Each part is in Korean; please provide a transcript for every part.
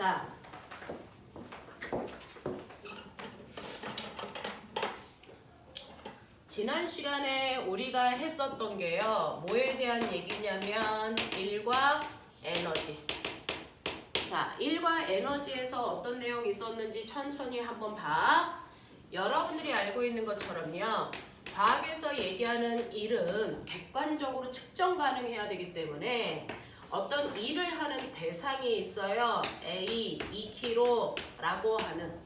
자, 지난 시간에 우리가 했었던 게요. 뭐에 대한 얘기냐면 일과 에너지. 자, 일과 에너지에서 어떤 내용이 있었는지 천천히 한번 봐. 여러분들이 알고 있는 것처럼요. 과학에서 얘기하는 일은 객관적으로 측정 가능해야 되기 때문에 어떤 일을 하는 대상이 있어요. A, 2kg라고 하는.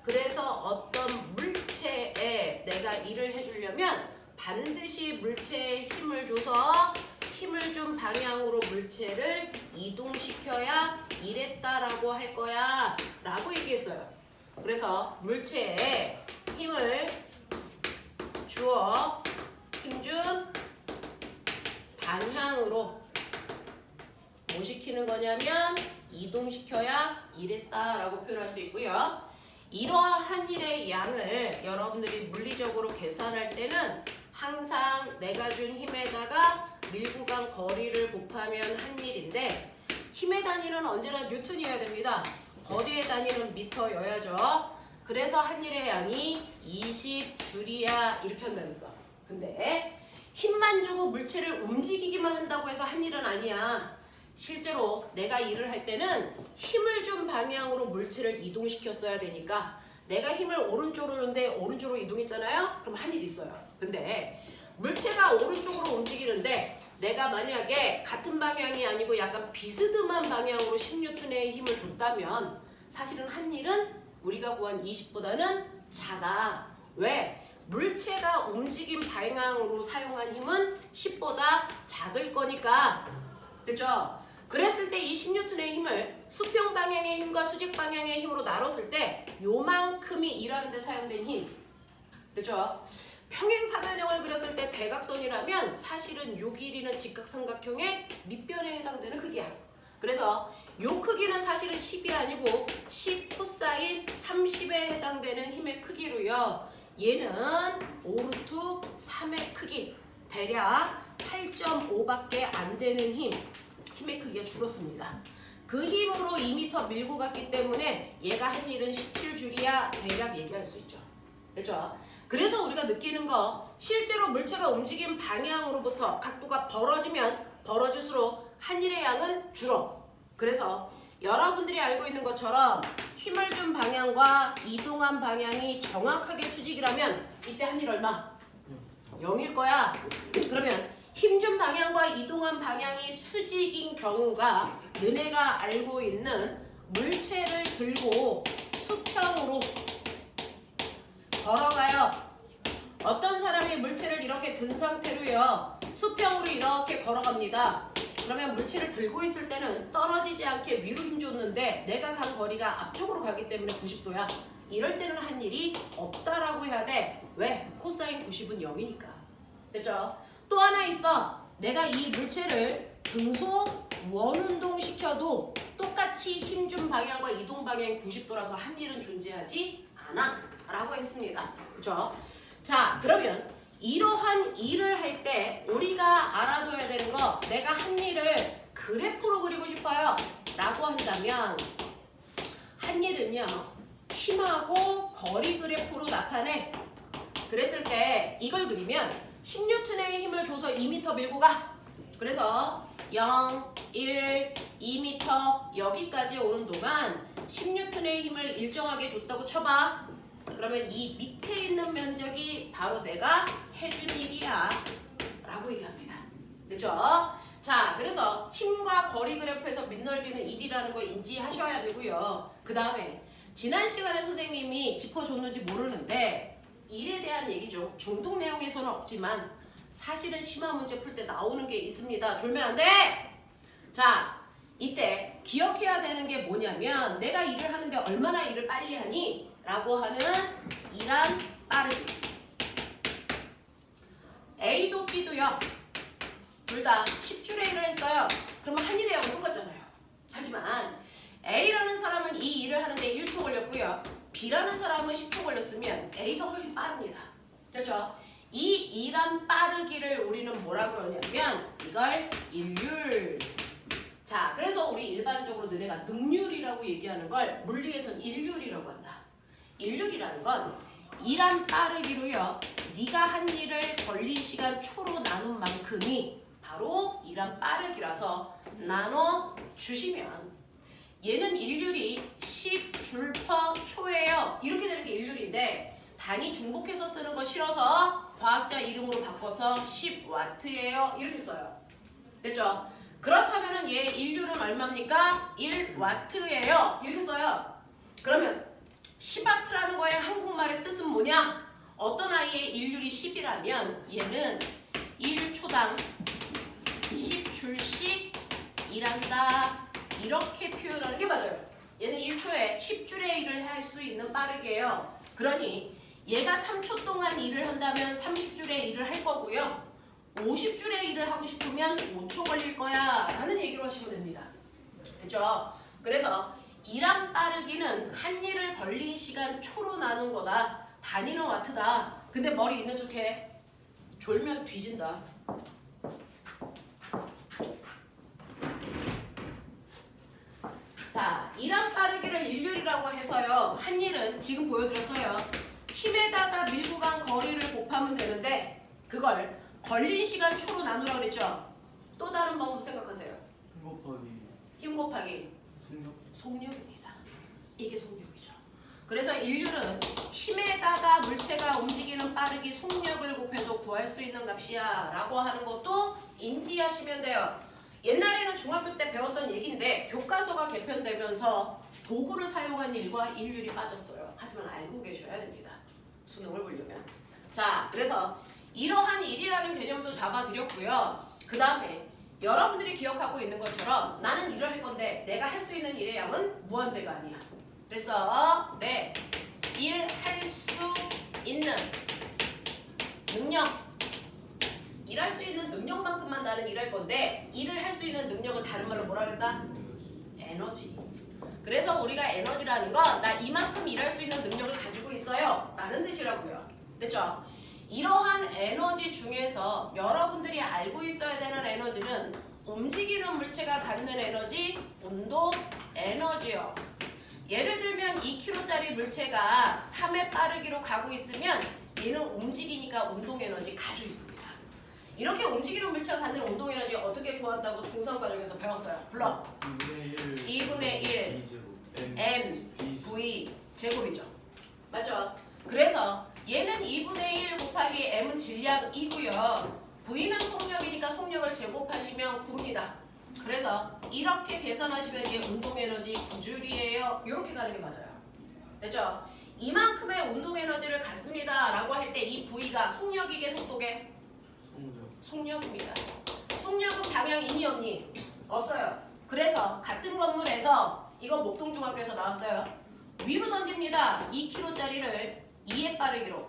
그래서 어떤 물체에 내가 일을 해주려면 반드시 물체에 힘을 줘서 힘을 준 방향으로 물체를 이동시켜야 일했다라고 할 거야 라고 얘기했어요. 그래서 물체에 힘을 주어 힘준 방향으로 뭐 시키는 거냐면 이동시켜야 일했다라고 표현할 수 있고요. 이러한 일의 양을 여러분들이 물리적으로 계산할 때는 항상 내가 준 힘에다가 밀고 간 거리를 곱하면 한 일인데 힘의 단위는 언제나 뉴턴이어야 됩니다. 거리의 단위는 미터여야죠. 그래서 한 일의 양이 20줄이야 이렇게 한다 했어. 근데 힘만 주고 물체를 움직이기만 한다고 해서 한 일은 아니야. 실제로 내가 일을 할 때는 힘을 준 방향으로 물체를 이동시켰어야 되니까 내가 힘을 오른쪽으로 줬는데 오른쪽으로 이동했잖아요? 그럼 한 일 있어요. 근데 물체가 오른쪽으로 움직이는데 내가 만약에 같은 방향이 아니고 약간 비스듬한 방향으로 10N의 힘을 줬다면 사실은 한 일은 우리가 구한 20보다는 작아. 왜? 물체가 움직인 방향으로 사용한 힘은 10보다 작을 거니까. 그죠? 그랬을 때 이 10N의 힘을 수평 방향의 힘과 수직 방향의 힘으로 나눴을 때 요만큼이 일하는 데 사용된 힘. 그죠? 평행사변형을 그렸을 때 대각선이라면 사실은 요 길이는 직각삼각형의 밑변에 해당되는 크기야. 그래서 요 크기는 사실은 10이 아니고 10 코사인 30에 해당되는 힘의 크기로요. 얘는 5루트 3의 크기. 대략 8.5밖에 안 되는 힘의 크기가 줄었습니다. 그 힘으로 2m 밀고 갔기 때문에 얘가 한 일은 17줄이야 대략 얘기할 수 있죠. 그렇죠? 그래서 우리가 느끼는 거 실제로 물체가 움직인 방향으로부터 각도가 벌어지면 벌어질수록 한 일의 양은 줄어. 그래서 여러분들이 알고 있는 것처럼 힘을 준 방향과 이동한 방향이 정확하게 수직이라면 이때 한 일 얼마? 0일 거야. 그러면 힘준 방향과 이동한 방향이 수직인 경우가 너네가 알고 있는 물체를 들고 수평으로 걸어가요. 어떤 사람이 물체를 이렇게 든 상태로요. 수평으로 이렇게 걸어갑니다. 그러면 물체를 들고 있을 때는 떨어지지 않게 위로 힘줬는데 내가 간 거리가 앞쪽으로 가기 때문에 90도야. 이럴 때는 한 일이 없다라고 해야 돼. 왜? 코사인 90은 0이니까. 됐죠? 또 하나 있어. 내가 이 물체를 등속 원운동 시켜도 똑같이 힘준 방향과 이동 방향이 90도라서 한 일은 존재하지 않아 라고 했습니다. 그쵸? 자, 그러면 이러한 일을 할 때 우리가 알아둬야 되는 거 내가 한 일을 그래프로 그리고 싶어요 라고 한다면 한 일은요 힘하고 거리 그래프로 나타내. 그랬을 때 이걸 그리면 10N의 힘을 줘서 2m 밀고 가. 그래서 0, 1, 2m 여기까지 오는 동안 10N의 힘을 일정하게 줬다고 쳐봐. 그러면 이 밑에 있는 면적이 바로 내가 해준 일이야 라고 얘기합니다. 그죠? 자, 그래서 힘과 거리 그래프에서 밑넓이는 1이라는 거 인지하셔야 되고요. 그 다음에 지난 시간에 선생님이 짚어줬는지 모르는데 일에 대한 얘기죠. 중독 내용에서는 없지만 사실은 심화 문제 풀 때 나오는 게 있습니다. 졸면 안 돼! 자, 이때 기억해야 되는 게 뭐냐면 내가 일을 하는데 얼마나 일을 빨리 하니? 라고 하는 일한 빠르기. A도 B도요. 둘 다 10줄의 일을 했어요. 그러면 한 일에 0 똑같잖아요. 하지만 A라는 사람은 이 일을 하는데 1초 걸렸고요. B라는 사람은 10초 걸렸으면 A가 훨씬 빠릅니다. 됐죠? 이 일한 빠르기를 우리는 뭐라 그러냐면 이걸 일률. 자, 그래서 우리 일반적으로 너네가 능률이라고 얘기하는 걸 물리에선 일률이라고 한다. 일률이라는 건 일한 빠르기로요. 네가 한 일을 걸린 시간 초로 나눈 만큼이 바로 일한 빠르기라서 나눠 주시면 얘는 일률이 10줄/초예요. 이렇게 되는 게 일률인데 단위 중복해서 쓰는 거 싫어서 과학자 이름으로 바꿔서 10W예요. 이렇게 써요. 됐죠? 그렇다면 얘 일률은 얼마입니까? 1W예요. 이렇게 써요. 그러면 10W라는 거의 한국말의 뜻은 뭐냐? 어떤 아이의 일률이 10이라면 얘는 1초당 10줄씩 일한다. 이렇게 표현하는 게 맞아요. 얘는 1초에 10줄의 일을 할 수 있는 빠르기예요. 그러니 얘가 3초 동안 일을 한다면 30줄의 일을 할 거고요. 50줄의 일을 하고 싶으면 5초 걸릴 거야 라는 얘기로 하시면 됩니다. 됐죠? 그래서 일한 빠르기는 한 일을 걸린 시간 초로 나눈 거다. 단위는 와트다. 근데 머리 있는 척해. 졸면 뒤진다. 자, 일한 빠르기를 일률이라고 해서요. 한 일은 지금 보여드렸어요. 힘에다가 밀고 간 거리를 곱하면 되는데 그걸 걸린 시간 초로 나누라고 그랬죠? 또 다른 방법 생각하세요. 힘 곱하기 속력입니다. 이게 속력이죠. 그래서 인류는 힘에다가 물체가 움직이는 빠르기 속력을 곱해도 구할 수 있는 값이야 라고 하는 것도 인지하시면 돼요. 옛날에는 중학교 때 배웠던 얘기인데 교과서가 개편되면서 도구를 사용한 일과 일률이 빠졌어요. 하지만 알고 계셔야 됩니다. 수능을 보려면. 자, 그래서 이러한 일이라는 개념도 잡아드렸고요. 그 다음에 여러분들이 기억하고 있는 것처럼 나는 일을 할 건데 내가 할 수 있는 일의 양은 무한대가 아니야. 됐어? 네. 일할 수 있는 능력. 일할 수 있는 능력만큼만 나는 일할 건데 일을 할 수 있는 능력은 다른 말로 뭐라 그랬다? 에너지. 그래서 우리가 에너지라는 건 나 이만큼 일할 수 있는 능력을 가지고 있어요 라는 뜻이라고요. 됐죠? 이러한 에너지 중에서 여러분들이 알고 있어야 되는 에너지는 움직이는 물체가 갖는 에너지, 운동 에너지요. 예를 들면 2kg짜리 물체가 3의 빠르기로 가고 있으면 얘는 움직이니까 운동 에너지 가지고 있습니다. 이렇게 움직이는 물체가 갖는 운동 에너지 어떻게 구한다고 중3 과정에서 배웠어요. 불러. 2분의 1 m v 제곱이죠. 맞죠? 그래서 얘는 2분의 1 곱하기 m은 질량이고요. v는 속력이니까 속력을 제곱하시면 9입니다. 그래서 이렇게 계산하시면 이게 운동 에너지 9줄이에요. 이렇게 가는 게 맞아요. 됐죠? 이만큼의 운동 에너지를 갖습니다 라고 할 때 이 v가 속력이게 속도게? 속력입니다. 속력은 방향 있니 없니? 없어요. 그래서 같은 건물에서 이거 목동중학교에서 나왔어요. 위로 던집니다. 2kg짜리를 2의 빠르기로.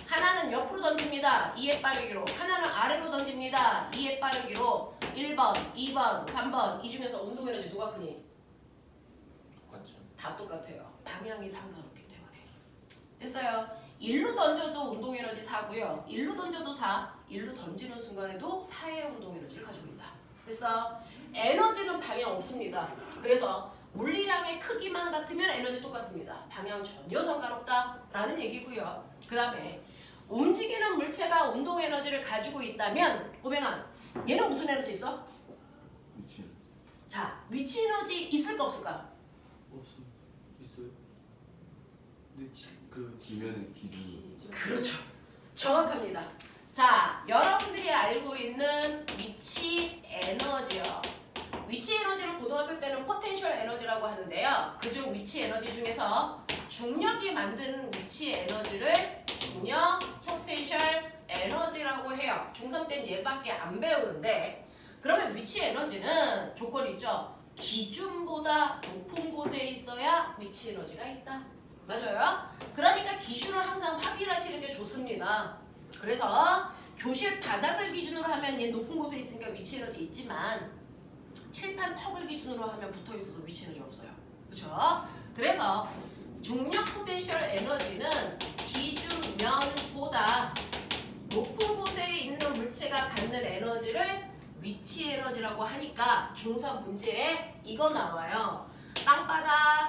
하나는 옆으로 던집니다. 2의 빠르기로. 하나는 아래로 던집니다. 2의 빠르기로. 1번, 2번, 3번 이 중에서 운동 에너지 누가 크니? 똑같죠. 다 똑같아요. 방향이 상관없기 때문에. 됐어요. 1로 던져도 운동 에너지 4고요. 1로 던져도 4. 1로 던지는 순간에도 4의 운동 에너지를 가지고 있다. 그래서 에너지는 방향 없습니다. 그래서 물리량의 크기만 같으면 에너지 똑같습니다. 방향 전혀 상관없다라는 얘기고요. 그 다음에 움직이는 물체가 운동 에너지를 가지고 있다면 오맹아 얘는 무슨 에너지 있어? 위치. 자, 위치 에너지 있을까 없을까? 있어요. 근데 그 지면은 기준. 그렇죠. 정확합니다. 자, 여러분들이 알고 있는 위치 에너지요. 위치 에너지를 고등학교 때는 포텐셜 에너지라고 하는데요. 그중 위치 에너지 중에서 중력이 만드는 위치 에너지를 중력 포텐셜 에너지라고 해요. 중3 때는 얘밖에 안 배우는데 그러면 위치 에너지는 조건이 있죠. 기준보다 높은 곳에 있어야 위치 에너지가 있다. 맞아요? 그러니까 기준을 항상 확인하시는 게 좋습니다. 그래서 교실 바닥을 기준으로 하면 얘 높은 곳에 있으니까 위치 에너지 있지만 칠판 턱을 기준으로 하면 붙어있어서 위치 에너지 없어요. 그렇죠? 그래서 중력 포텐셜 에너지는 기준면보다 높은 곳에 있는 물체가 갖는 에너지를 위치 에너지라고 하니까 중3 문제에 이거 나와요. 땅바닥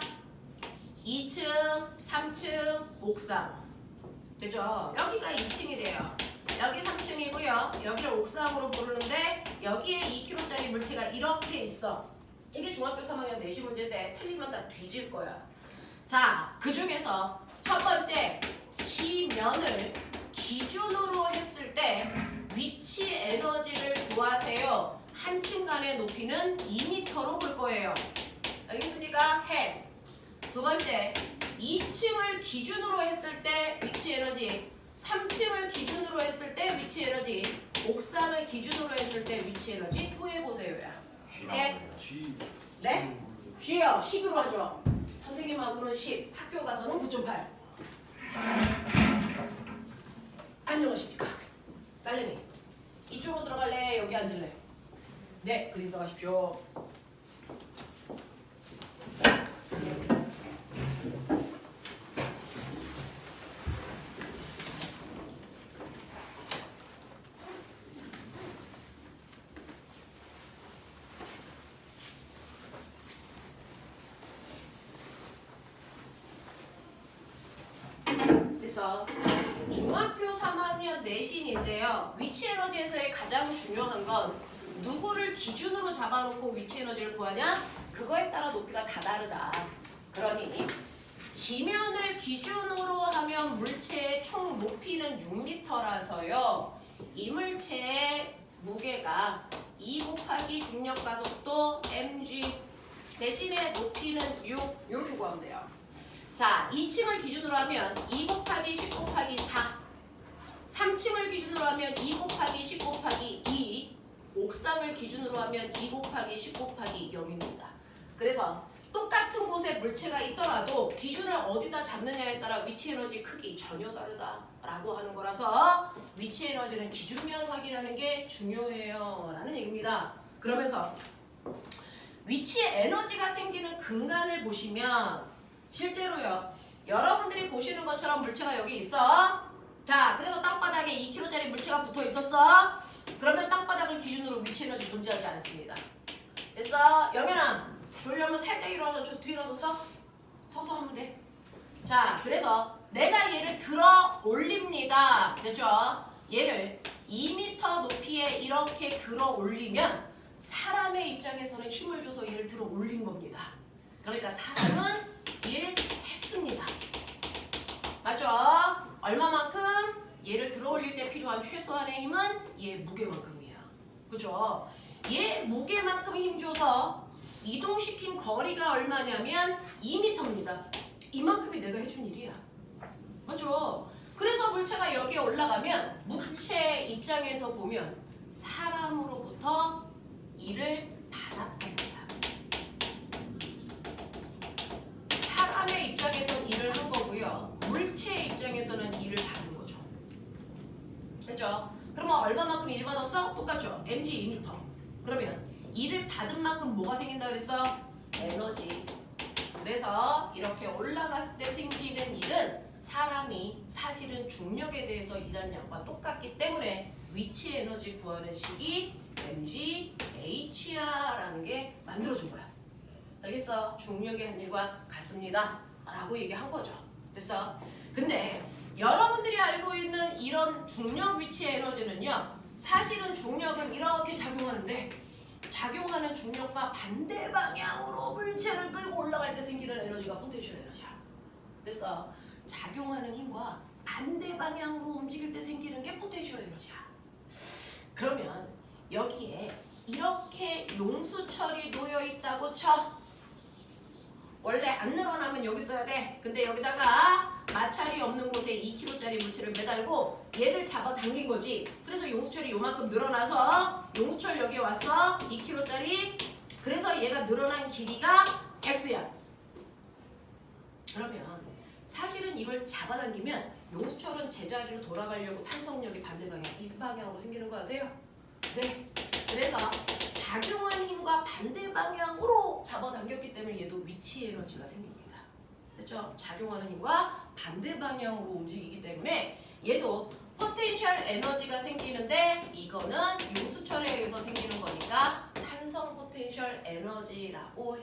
2층, 3층, 옥상. 되죠? 여기가 2층이래요. 여기 3층이고요. 여기를 옥상으로 부르는데 여기에 2kg짜리 물체가 이렇게 있어. 이게 중학교 3학년 내시 문제인데 틀리면 다 뒤질 거야. 자, 그 중에서 첫 번째 지면을 기준으로 했을 때 위치 에너지를 구하세요. 한 층 간의 높이는 2m로 볼 거예요. 알겠습니까? 해. 두 번째, 2층을 기준으로 했을 때 위치 에너지, 3층을 기준으로 했을 때 위치 에너지, 옥상을 기준으로 했을 때 위치 에너지 구해보세요야. 해. G. 네? G요. 10으로 하죠. 선생님하고는 10, 학교 가서는 9.8. 안녕하십니까. 딸내미. 이쪽으로 들어갈래? 여기 앉을래? 네, 그리 들어가십시오. 그래서 중학교 3학년 내신인데요. 위치 에너지에서의 가장 중요한 건 누구를 기준으로 잡아놓고 위치 에너지를 구하냐? 그거에 따라 높이가 다 다르다. 그러니 지면을 기준으로 하면 물체의 총 높이는 6m라서요. 이 물체의 무게가 2 곱하기 중력 가속도 mg 대신에 높이는 6 이렇게 구하면 돼요. 자, 2층을 기준으로 하면 2 곱하기 10 곱하기 4 3층을 기준으로 하면 2 곱하기 10 곱하기 2 옥상을 기준으로 하면 2 곱하기 10 곱하기 0입니다. 그래서 똑같은 곳에 물체가 있더라도 기준을 어디다 잡느냐에 따라 위치 에너지 크기 전혀 다르다라고 하는 거라서 위치 에너지는 기준면 확인하는 게 중요해요 라는 얘기입니다. 그러면서 위치 에너지가 생기는 근간을 보시면 실제로요. 여러분들이 보시는 것처럼 물체가 여기 있어. 자, 그래서 땅바닥에 2kg짜리 물체가 붙어 있었어. 그러면 땅바닥을 기준으로 위치 에너지 존재하지 않습니다. 됐어? 영현아, 졸려면 살짝 일어나서 저 뒤에 가서 서서 하면 돼. 자, 그래서 내가 얘를 들어 올립니다. 됐죠? 얘를 2m 높이에 이렇게 들어 올리면 사람의 입장에서는 힘을 줘서 얘를 들어 올린 겁니다. 그러니까 사람은 일했습니다. 맞죠? 얼마만큼? 얘를 들어 올릴 때 필요한 최소한의 힘은 얘 무게만큼이에요. 그죠? 얘 무게만큼 힘줘서 이동시킨 거리가 얼마냐면 2m입니다. 이만큼이 내가 해준 일이야. 맞죠? 그래서 물체가 여기에 올라가면 물체 입장에서 보면 사람으로부터 일을 받았답니다. 사람의 입장에서는 일을 한 거고요. 물체의 입장에서는 일을 받은 거죠. 됐죠? 그러면 얼마만큼 일 받았어? 똑같죠? mg 2m. 그러면 일을 받은 만큼 뭐가 생긴다 그랬어? 에너지. 그래서 이렇게 올라갔을 때 생기는 일은 사람이 사실은 중력에 대해서 일한 양과 똑같기 때문에 위치 에너지 구하는 식이 mg hr라는 게 만들어진 거야. 알겠어? 중력의 한 일과 같습니다. 라고 얘기한 거죠. 됐어? 근데 여러분들이 알고 있는 이런 중력 위치 에너지는요. 사실은 중력은 이렇게 작용하는데 작용하는 중력과 반대 방향으로 물체를 끌고 올라갈 때 생기는 에너지가 포텐셜 에너지야. 됐어? 작용하는 힘과 반대 방향으로 움직일 때 생기는 게 포텐셜 에너지야. 그러면 여기에 이렇게 용수철이 놓여 있다고 쳐. 원래 안 늘어나면 여기 써야 돼. 근데 여기다가 마찰이 없는 곳에 2kg짜리 물체를 매달고 얘를 잡아당긴 거지. 그래서 용수철이 요만큼 늘어나서 용수철 여기 왔어. 2kg짜리. 그래서 얘가 늘어난 길이가 x야. 그러면 사실은 이걸 잡아당기면 용수철은 제자리로 돌아가려고 탄성력이 반대 방향, 이 방향으로 생기는 거 아세요? 네. 그래서 작용한 힘과 반대 방향으로 잡아당겼기 때문에 얘도 위치 에너지가 생깁니다. 됐죠? 작용하는 힘과 반대 방향으로 움직이기 때문에 얘도 포텐셜 에너지가 생기는데 이거는 용수철에 의해서 생기는 거니까 탄성 포텐셜 에너지라고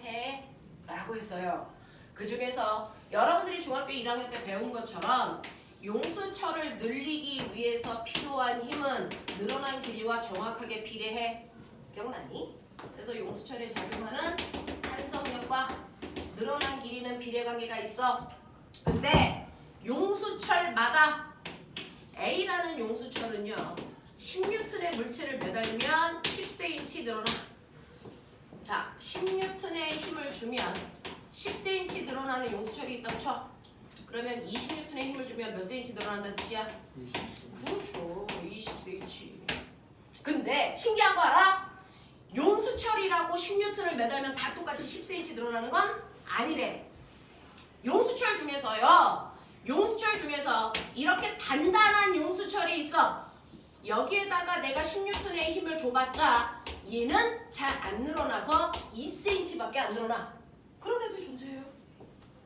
라고 했어요. 그 중에서 여러분들이 중학교 1학년 때 배운 것처럼 용수철을 늘리기 위해서 필요한 힘은 늘어난 길이와 정확하게 비례해. 기억나니? 그래서 용수철에 작용하는 탄성력과 늘어난 길이는 비례관계가 있어. 근데 용수철마다 A라는 용수철은요 10N의 물체를 매달면 10cm 늘어나. 자, 10N의 힘을 주면 10cm 늘어나는 용수철이 있다고 쳐. 그러면 20N의 힘을 주면 몇 cm 늘어난다는 뜻이야? 20. 그렇죠. 20cm. 근데 신기한 거 알아? 용수철이라고 10N을 매달면 다 똑같이 10cm 늘어나는 건 아니래. 용수철 중에서요. 용수철 중에서 이렇게 단단한 용수철이 있어. 여기에다가 내가 10N의 힘을 줘봤자 얘는 잘 안 늘어나서 2cm밖에 안 늘어나. 그런 애도 존재해요.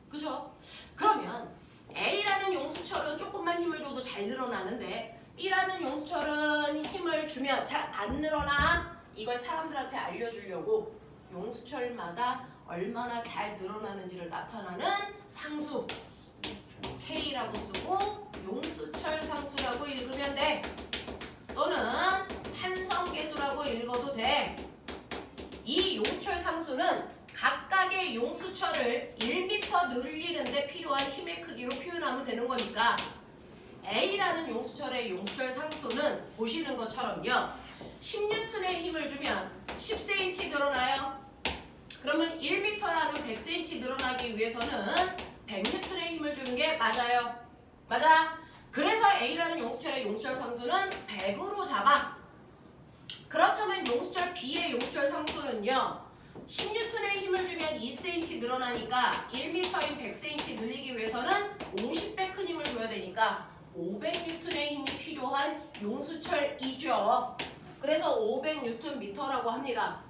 그죠? 그러면 A라는 용수철은 조금만 힘을 줘도 잘 늘어나는데 B라는 용수철은 힘을 주면 잘 안 늘어나. 이걸 사람들한테 알려주려고 용수철마다 얼마나 잘 늘어나는지를 나타나는 상수 K라고 쓰고 용수철 상수라고 읽으면 돼. 또는 탄성계수라고 읽어도 돼. 이 용수철 상수는 각각의 용수철을 1m 늘리는데 필요한 힘의 크기로 표현하면 되는 거니까 A라는 용수철의 용수철 상수는 보시는 것처럼요. 10N의 힘을 주면 10cm 늘어나요. 그러면 1m라는 100cm 늘어나기 위해서는 100N의 힘을 주는 게 맞아요. 맞아? 그래서 A라는 용수철의 용수철 상수는 100으로 잡아. 그렇다면 용수철 B의 용수철 상수는요. 10N의 힘을 주면 2cm 늘어나니까 1m인 100cm 늘리기 위해서는 50배 큰 힘을 줘야 되니까 500N의 힘이 필요한 용수철이죠. 그래서 500Nm라고 합니다.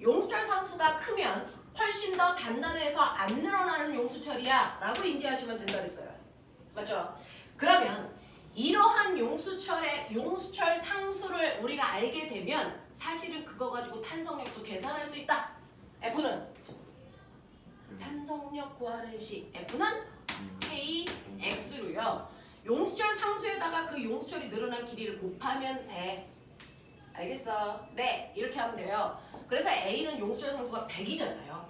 용수철 상수가 크면 훨씬 더 단단해서 안 늘어나는 용수철이야 라고 인지하시면 된다 그랬어요. 맞죠? 그러면 이러한 용수철 상수를 우리가 알게 되면 사실은 그거 가지고 탄성력도 계산할 수 있다. F는 탄성력 구하는 식 F는 KX로요. 용수철 상수에다가 그 용수철이 늘어난 길이를 곱하면 돼. 알겠어? 네, 이렇게 하면 돼요. 그래서 A는 용수철 상수가 100이잖아요.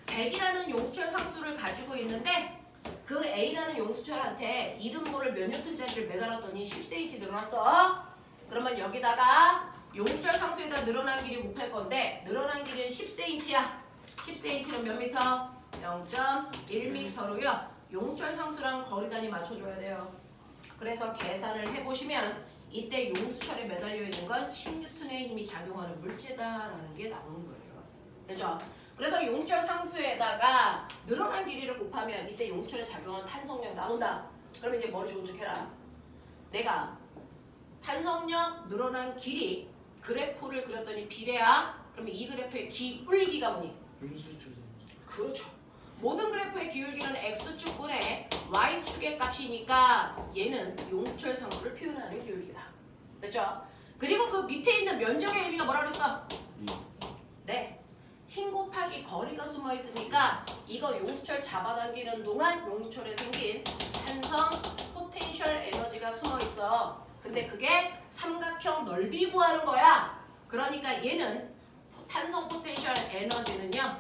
100이라는 용수철 상수를 가지고 있는데 그 A라는 용수철한테 이름 모를 몇 뉴턴짜리를 매달았더니 10cm 늘어났어. 그러면 여기다가 용수철 상수에다 늘어난 길이 곱할 건데 늘어난 길이는 10cm야. 10cm는 몇 미터? 0.1m로요. 용수철 상수랑 거리 단위 맞춰줘야 돼요. 그래서 계산을 해보시면 이때 용수철에 매달려 있는 건 10N의 힘이 작용하는 물체다라는 게 나오는 거예요. 되죠? 그래서 용수철 상수에다가 늘어난 길이를 곱하면 이때 용수철에 작용하는 탄성력 나온다. 그러면 이제 머리 좋은 척 해라. 내가 탄성력 늘어난 길이 그래프를 그렸더니 비례야. 그러면 이 그래프의 기울기가 뭐니? 용수철 그렇죠. 모든 그래프의 기울기는 x축분의 y축의 값이니까 얘는 용수철 상수를 표현하는 기울기다. 됐죠? 그리고 그 밑에 있는 면적의 의미가 뭐라 그랬어? 네. 힘 곱하기 거리가 숨어 있으니까 이거 용수철 잡아당기는 동안 용수철에 생긴 탄성 포텐셜 에너지가 숨어 있어. 근데 그게 삼각형 넓이 구하는 거야. 그러니까 얘는 탄성 포텐셜 에너지는요.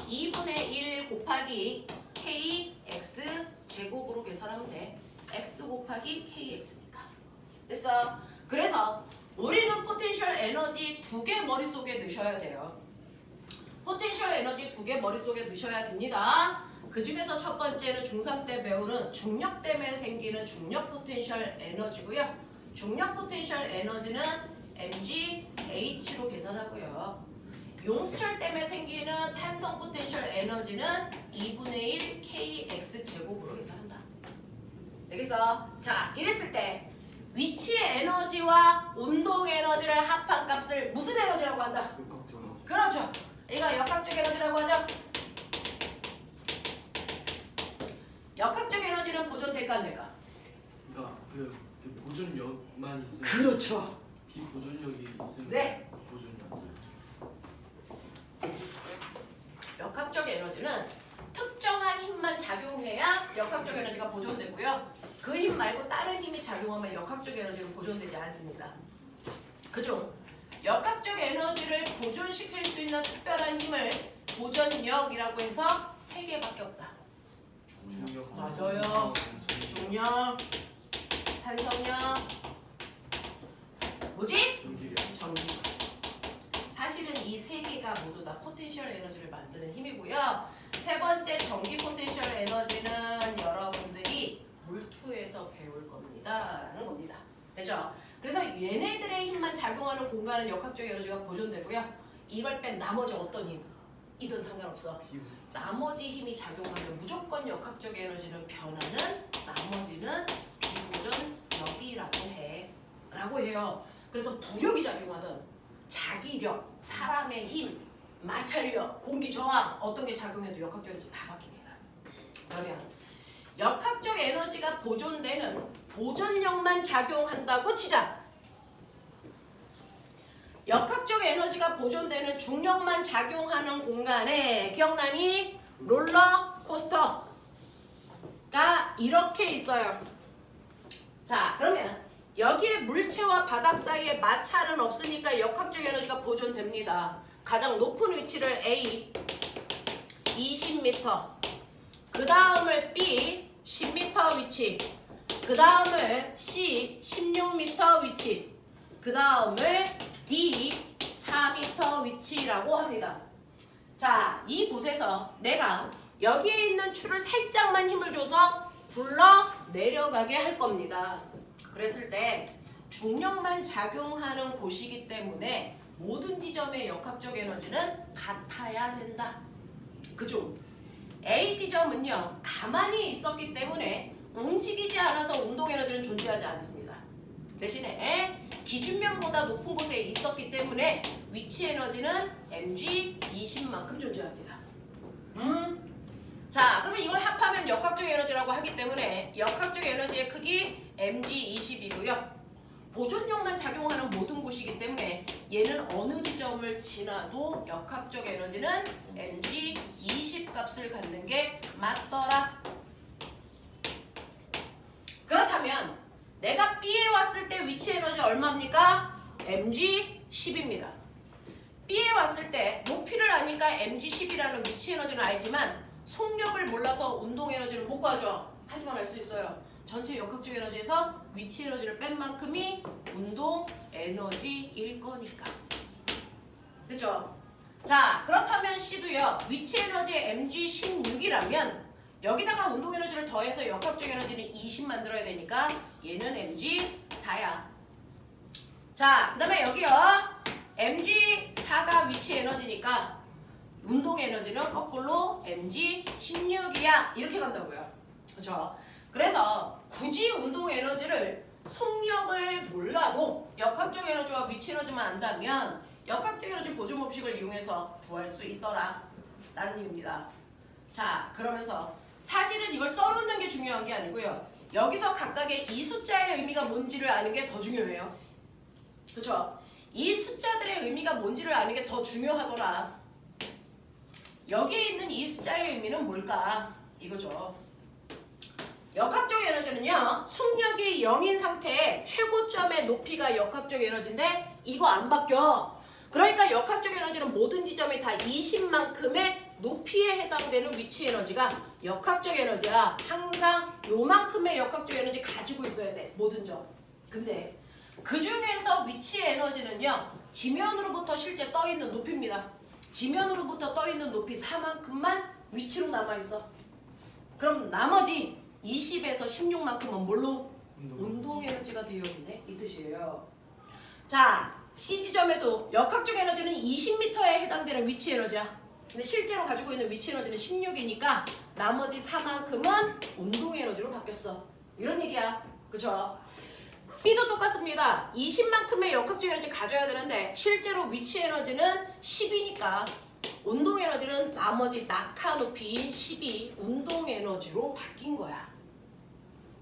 2분의 1 곱하기 kx 제곱으로 계산하면 돼. x 곱하기 kx니까. 됐어? 그래서 우리는 포텐셜 에너지 2개 머릿속에 넣으셔야 돼요. 포텐셜 에너지 2개 머릿속에 넣으셔야 됩니다. 그 중에서 첫 번째는 중3 때 배우는 중력 때문에 생기는 중력 포텐셜 에너지고요. 중력 포텐셜 에너지는 mgH로 계산하고요. 용수철 때문에 생기는 탄성 포텐셜 에너지는 2분의 1 kx 제곱으로 계산한다. 되겠어? 자, 이랬을 때 위치의 에너지와 운동 에너지를 합한 값을 무슨 에너지라고 한다? 역학적 에너지. 그렇죠. 이거 역학적 에너지라고 하죠. 역학적 에너지는 보존될까 안 될까? 그러니까 그 그 보존력만 있으면 그렇죠. 비보존력이 있으면 네. 보존이 안 돼요. 역학적 에너지는 특정한 힘만 작용해야 역학적 에너지가 보존되고요. 그 힘 말고 다른 힘이 작용하면 역학적 에너지는 보존되지 않습니다. 그중 역학적 에너지를 보존시킬 수 있는 특별한 힘을 보존력이라고 해서 3개밖에 없다. 중력. 맞아요. 중력, 탄성력, 뭐지? 전기력. 전기. 사실은 이 3개가 모두 다 포텐셜 에너지를 만드는 힘이고요. 세 번째 전기 포텐셜 에너지는 여러분들이 물투에서 배울 겁니다. 라는 겁니다. 되죠? 그래서 얘네들의 힘만 작용하는 공간은 역학적 에너지가 보존되고요. 이걸 뺀 나머지 어떤 힘이든 상관없어. 나머지 힘이 작용하면 무조건 역학적 에너지는 변하는, 나머지는 비보존력이라고 해. 라고 해요. 그래서 부력이 작용하든 자기력, 사람의 힘, 마찰력, 공기 저항 어떤 게 작용해도 역학적 에너지 다 바뀝니다. 그러면 역학적 에너지가 보존되는 보존력만 작용한다고 치자. 역학적 에너지가 보존되는 중력만 작용하는 공간에 기억나니? 롤러코스터가 이렇게 있어요. 자, 그러면 여기에 물체와 바닥 사이에 마찰은 없으니까 역학적 에너지가 보존됩니다. 가장 높은 위치를 A 20m, 그 다음을 B 10m 위치, 그 다음을 C 16m 위치, 그 다음을 D 4m 위치라고 합니다. 자, 이곳에서 내가 여기에 있는 추를 살짝만 힘을 줘서 굴러 내려가게 할 겁니다. 그랬을 때 중력만 작용하는 곳이기 때문에 모든 지점의 역학적 에너지는 같아야 된다. 그중 A 지점은요, 가만히 있었기 때문에 움직이지 않아서 운동 에너지는 존재하지 않습니다. 대신에 기준면보다 높은 곳에 있었기 때문에 위치 에너지는 mg20만큼 존재합니다. 자, 그러면 이걸 합하면 역학적 에너지라고 하기 때문에 역학적 에너지의 크기 mg20이고요. 보존력만 작용하는 모든 곳이기 때문에 얘는 어느 지점을 지나도 역학적 에너지는 mg20 값을 갖는 게 맞더라. 그렇다면 내가 B에 왔을 때 위치 에너지 얼마입니까? mg10입니다. B에 왔을 때 높이를 아니까 mg10이라는 위치 에너지는 알지만 속력을 몰라서 운동 에너지를 못 구하죠. 하지만 알 수 있어요. 전체 역학적 에너지에서 위치 에너지를 뺀 만큼이 운동 에너지일 거니까. 됐죠? 자, 그렇다면 C도요. 위치 에너지 mg16이라면 여기다가 운동 에너지를 더해서 역학적 에너지는 20 만들어야 되니까 얘는 mg4야. 자, 그 다음에 여기요. mg4가 위치 에너지니까 운동 에너지는 거꾸로 mg16이야. 이렇게 간다고요. 그렇죠? 그래서 굳이 운동 에너지를 속력을 몰라도 역학적 에너지와 위치 에너지만 안다면 역학적 에너지 보존 법칙을 이용해서 구할 수 있더라 라는 얘기입니다. 자, 그러면서 사실은 이걸 써놓는 게 중요한 게 아니고요. 여기서 각각의 이 숫자의 의미가 뭔지를 아는 게 더 중요해요. 그렇죠? 이 숫자들의 의미가 뭔지를 아는 게 더 중요하더라. 여기에 있는 이 숫자의 의미는 뭘까? 이거죠. 역학적 에너지는요, 속력이 0인 상태에 최고점의 높이가 역학적 에너지인데 이거 안 바뀌어. 그러니까 역학적 에너지는 모든 지점이 다 20만큼의 높이에 해당되는 위치 에너지가 역학적 에너지야. 항상 요만큼의 역학적 에너지 가지고 있어야 돼. 모든 점. 근데 그 중에서 위치 에너지는요, 지면으로부터 실제 떠있는 높이입니다. 지면으로부터 떠있는 높이 4만큼만 위치로 남아있어. 그럼 나머지 20에서 16만큼은 뭘로? 운동 에너지가 되어 있네. 이 뜻이에요. 자, C 지점에도 역학적 에너지는 20m에 해당되는 위치 에너지야. 근데 실제로 가지고 있는 위치 에너지는 16이니까 나머지 4만큼은 운동 에너지로 바뀌었어. 이런 얘기야. 그쵸? B도 똑같습니다. 20만큼의 역학적 에너지 가져야 되는데 실제로 위치 에너지는 10이니까 운동 에너지는 나머지 낙하 높이인 10이 운동 에너지로 바뀐 거야.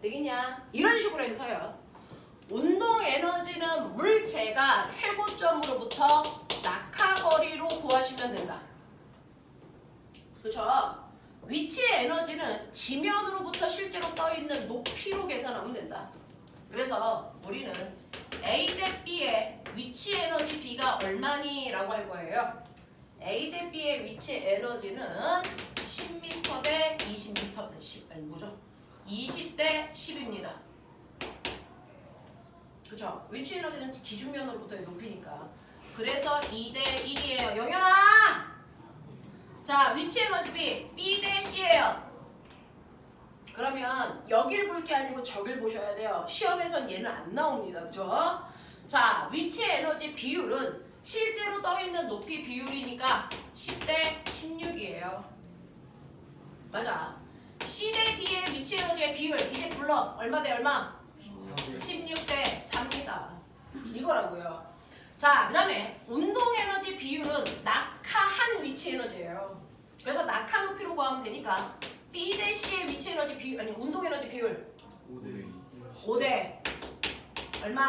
되겠냐? 이런 식으로 해서요. 운동 에너지는 물체가 최고점으로부터 낙하거리로 구하시면 된다. 그렇죠? 위치의 에너지는 지면으로부터 실제로 떠있는 높이로 계산하면 된다. 그래서 우리는 A 대 B의 위치 에너지 B가 얼마니? 라고 할 거예요. A 대 B의 위치 에너지는 10m 대 20m, 20 대 10입니다. 그쵸? 위치 에너지는 기준면으로부터의 높이니까. 그래서 2 대 1이에요. 영현아! 자, 위치 에너지 B 대 C예요. 그러면 여길 볼 게 아니고 저길 보셔야 돼요. 시험에선 얘는 안 나옵니다. 그죠? 자, 위치 에너지 비율은 실제로 떠있는 높이 비율이니까 10대 16이에요. 맞아. C 대 D의 위치 에너지의 비율 이제 불러. 얼마 대 얼마? 16대 3입니다. 이거라고요. 자, 그 다음에 운동 에너지 비율은 낙하한 위치 에너지예요. 그래서 낙하 높이로 구하면 되니까 B 대 C의 위치 에너지 비율, 아니 운동 에너지 비율 5대 5대 얼마?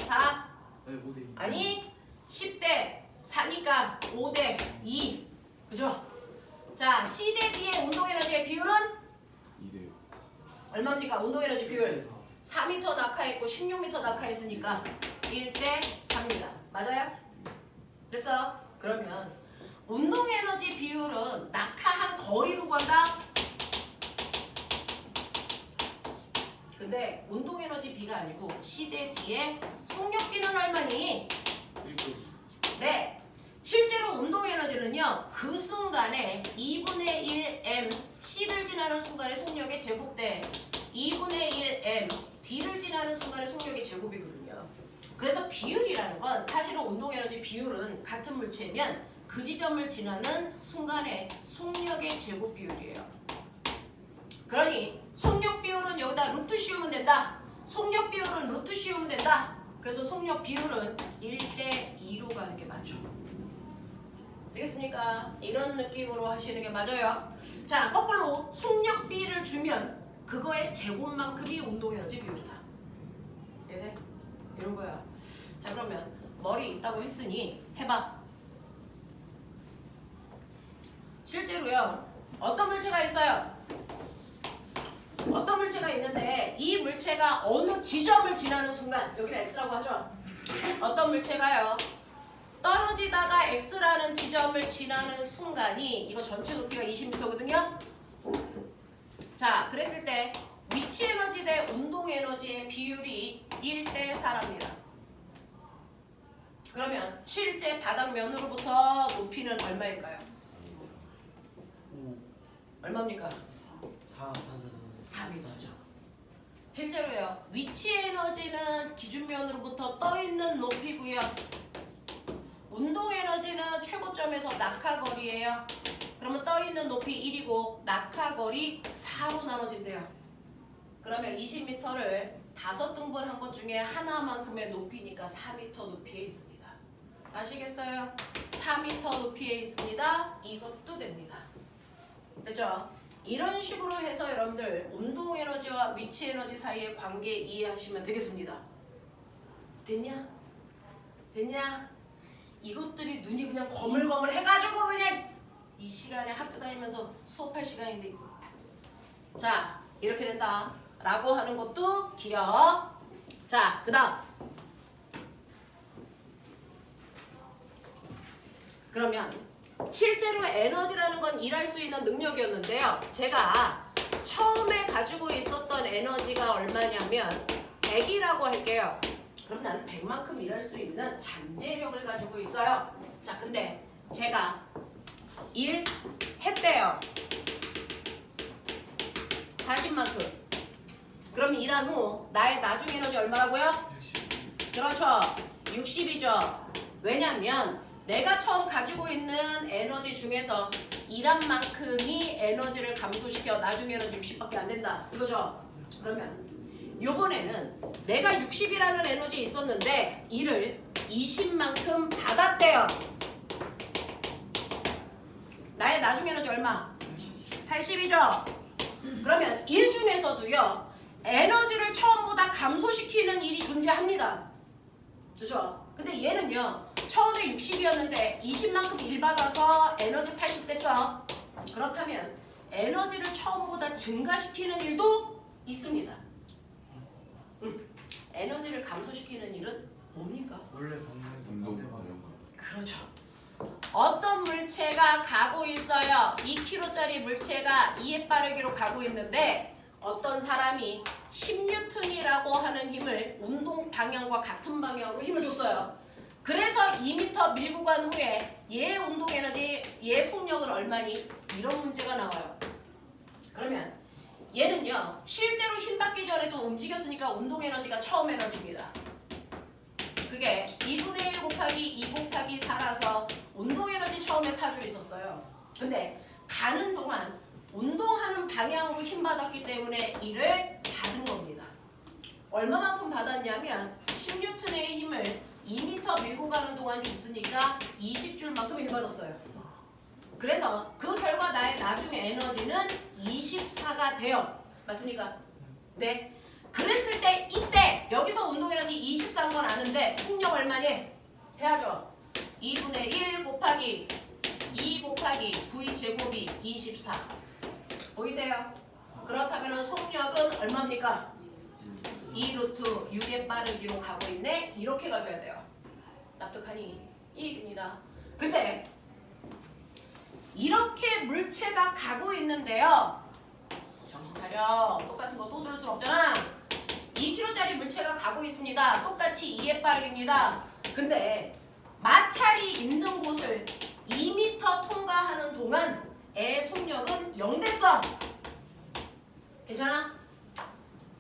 4? 아니 5대 2. 아니 10대 4니까 5대 2. 그죠? 자, C 대 D의 운동 에너지의 비율은 2대 얼마입니까? 운동 에너지 비율 4m 낙하했고 16m 낙하했으니까 1대 3입니다. 맞아요? 됐어? 그러면 운동 에너지 비율은 낙하한 거리로 구한다? 근데 운동 에너지 B가 아니고 C 대 D의 속력 B는 얼마니? 1분. 네. 실제로 운동 에너지는요. 그 순간에 2분의 1 m C를 지나는 순간에 속력의 제곱대 2분의 1 m D를 지나는 순간에 속력의 제곱이거든요. 그래서 비율이라는 건 사실은 운동 에너지 비율은 같은 물체면 그 지점을 지나는 순간에 속력의 제곱 비율이에요. 그러니 속력 비율은 여기다 루트 씌우면 된다. 속력 비율은 루트 씌우면 된다. 그래서 속력 비율은 1대 2로 가는 게 맞죠. 되겠습니까? 이런 느낌으로 하시는 게 맞아요. 자, 거꾸로 속력 B를 주면 그거의 제곱만큼이 운동 에너지 비율이다. 얘네 이런 거야. 자, 그러면 머리 있다고 했으니 해봐. 실제로요. 어떤 물체가 있어요? 어떤 물체가 있는데 이 물체가 어느 지점을 지나는 순간 여기를 X라고 하죠. 어떤 물체가요? 떨어지다가 X라는 지점을 지나는 순간이 이거 전체 높이가 20m거든요. 자, 그랬을 때 위치 에너지 대 운동 에너지의 비율이 1대 4랍니다. 그러면 실제 바닥면으로부터 높이는 얼마일까요? 5. 얼마입니까? 4. 4m죠. 실제로요. 위치 에너지는 기준면으로부터 떠있는 높이고요. 운동 에너지는 최고점에서 낙하거리예요. 그러면 떠있는 높이 1이고 낙하거리 4로 나눠진대요. 그러면 20m를 5등분 한 것 중에 하나만큼의 높이니까 4m 높이에 있습니다. 아시겠어요? 4m 높이에 있습니다. 이것도 됩니다. 됐죠? 이런 식으로 해서 여러분들 운동 에너지와 위치 에너지 사이의 관계 이해하시면 되겠습니다. 됐냐? 됐냐? 이것들이 눈이 그냥 거물거물 해가지고 그냥 이 시간에 학교 다니면서 수업할 시간인데 자, 이렇게 된다 라고 하는 것도 기억. 자, 그 다음 그러면 실제로 에너지라는 건 일할 수 있는 능력이었는데요. 제가 처음에 가지고 있었던 에너지가 얼마냐면 100이라고 할게요. 그럼 나는 100만큼 일할 수 있는 잠재력을 가지고 있어요. 자, 근데 제가 일 했대요. 40만큼. 그럼 일한 후 나의 나중 에너지 얼마라고요? 그렇죠. 60이죠. 왜냐면 내가 처음 가지고 있는 에너지 중에서 일한 만큼이 에너지를 감소시켜 나중 에너지 60밖에 안 된다. 이거죠. 그러면 요번에는 내가 60이라는 에너지 있었는데 일을 20만큼 받았대요. 나의 나중 에너지 얼마? 80이죠. 그러면 일 중에서도요. 에너지를 처음보다 감소시키는 일이 존재합니다. 그렇죠? 근데 얘는요. 처음에 60이었는데 20만큼 일 받아서 에너지 80 됐어. 그렇다면 에너지를 처음보다 증가시키는 일도 있습니다. 에너지를 감소시키는 일은 뭡니까? 원래 방향에서 운동 반대 방향. 그렇죠. 어떤 물체가 가고 있어요. 2kg짜리 물체가 2의 빠르기로 가고 있는데 어떤 사람이 10N이라고 하는 힘을 운동 방향과 같은 방향으로 힘을 줬어요. 그래서 2m 밀고 간 후에 얘 운동 에너지, 얘 속력은 얼마니? 이런 문제가 나와요. 그러면 얘는요. 실제로 힘 받기 전에도 움직였으니까 운동 에너지가 처음 에너지입니다. 그게 2분의 1 곱하기 2 곱하기 4라서 운동 에너지 처음에 4줄 있었어요. 근데 가는 동안 운동하는 방향으로 힘 받았기 때문에 이를 받은 겁니다. 얼마만큼 받았냐면 10N의 힘을 2m 밀고 가는 동안 줬으니까 20줄만큼 힘 받았어요. 그래서 그 결과 나의 나중에 에너지는 24가 돼요. 맞습니까? 네. 그랬을 때 이때 여기서 운동 에너지 24인 건 아는데 속력 얼마니? 해야죠. 2분의 1 곱하기 2 곱하기 V 제곱이 24. 보이세요? 그렇다면 속력은 얼마입니까? 2루트 6의 빠르기로 가고 있네. 이렇게 가줘야 돼요. 납득하니? 이 얘기입니다. 근데 이렇게 물체가 가고 있는데요. 정신 차려. 똑같은 거 또 들을 순 없잖아. 2kg짜리 물체가 가고 있습니다. 똑같이 2의 빠르기입니다. 근데 마찰이 있는 곳을 2m 통과하는 동안 애 속력은 0 됐어. 괜찮아?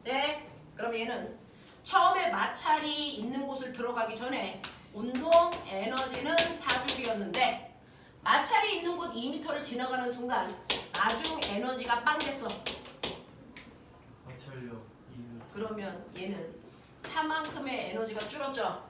네. 그럼 얘는 처음에 마찰이 있는 곳을 들어가기 전에 운동 에너지는 4줄이었는데 마찰이 있는 곳 2m를 지나가는 순간 나중 에너지가 빵 됐어. 마찰력 2m. 그러면 얘는 4만큼의 에너지가 줄었죠.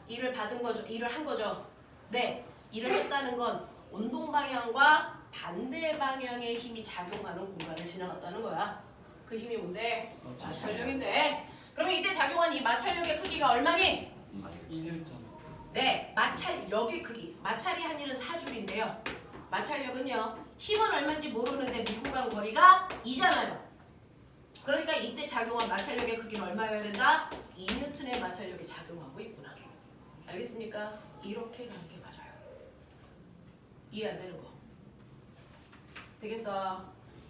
일을 받은 거죠. 일을 한 거죠. 네. 일을 했다는 건 운동 방향과 반대 방향의 힘이 작용하는 공간을 지나갔다는 거야. 그 힘이 뭔데? 마찰력인데. 그러면 이때 작용한 이 마찰력의 크기가 얼마니? 1년 네, 마찰력의 크기. 마찰이 한 일은 4줄인데요. 마찰력은요. 힘은 얼마인지 모르는데 밀고 간 거리가 2잖아요. 그러니까 이때 작용한 마찰력의 크기는 얼마여야 된다? 2N의 마찰력이 작용하고 있구나. 알겠습니까? 이렇게 가는 게 맞아요. 이해 안 되는 거. 되겠어?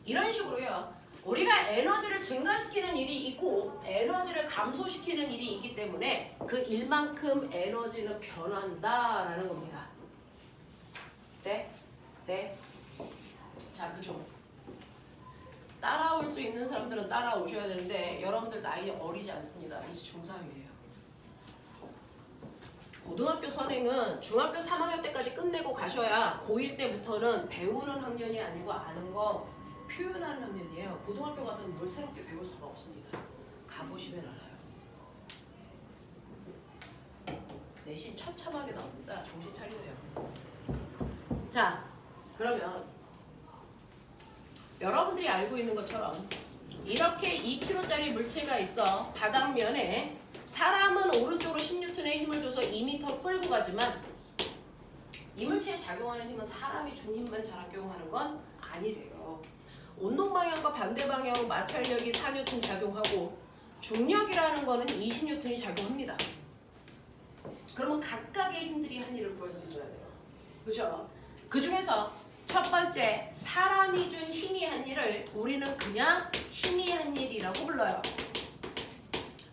이런 식으로요. 우리가 에너지를 증가시키는 일이 있고 에너지를 감소시키는 일이 있기 때문에 그 일만큼 에너지는 변한다라는 겁니다. 네? 네? 자, 그죠? 따라올 수 있는 사람들은 따라오셔야 되는데 여러분들 나이 어리지 않습니다. 이제 중3이에요. 고등학교 선행은 중학교 3학년 때까지 끝내고 가셔야 고1 때부터는 배우는 학년이 아니고 아는 거 표현하는 학년이에요. 고등학교 가서는 뭘 새롭게 배울 수가 없습니다. 가보시면 알아요. 내신 처참하게 나옵니다. 정신 차리세요. 자, 그러면 여러분들이 알고 있는 것처럼 이렇게 2kg짜리 물체가 있어. 바닥면에 사람은 오른쪽으로 10N의 힘을 줘서 2m 끌고 가지만 이 물체에 작용하는 힘은 사람이 준 힘만 작용하는 건 아니래요. 운동 방향과 반대 방향으로 마찰력이 4N 작용하고 중력이라는 거는 20N이 작용합니다. 그러면 각각의 힘들이 한 일을 구할 수 있어야 돼요. 그렇죠? 그 중에서 첫 번째 사람이 준 힘이 한 일을 우리는 그냥 힘이 한 일이라고 불러요.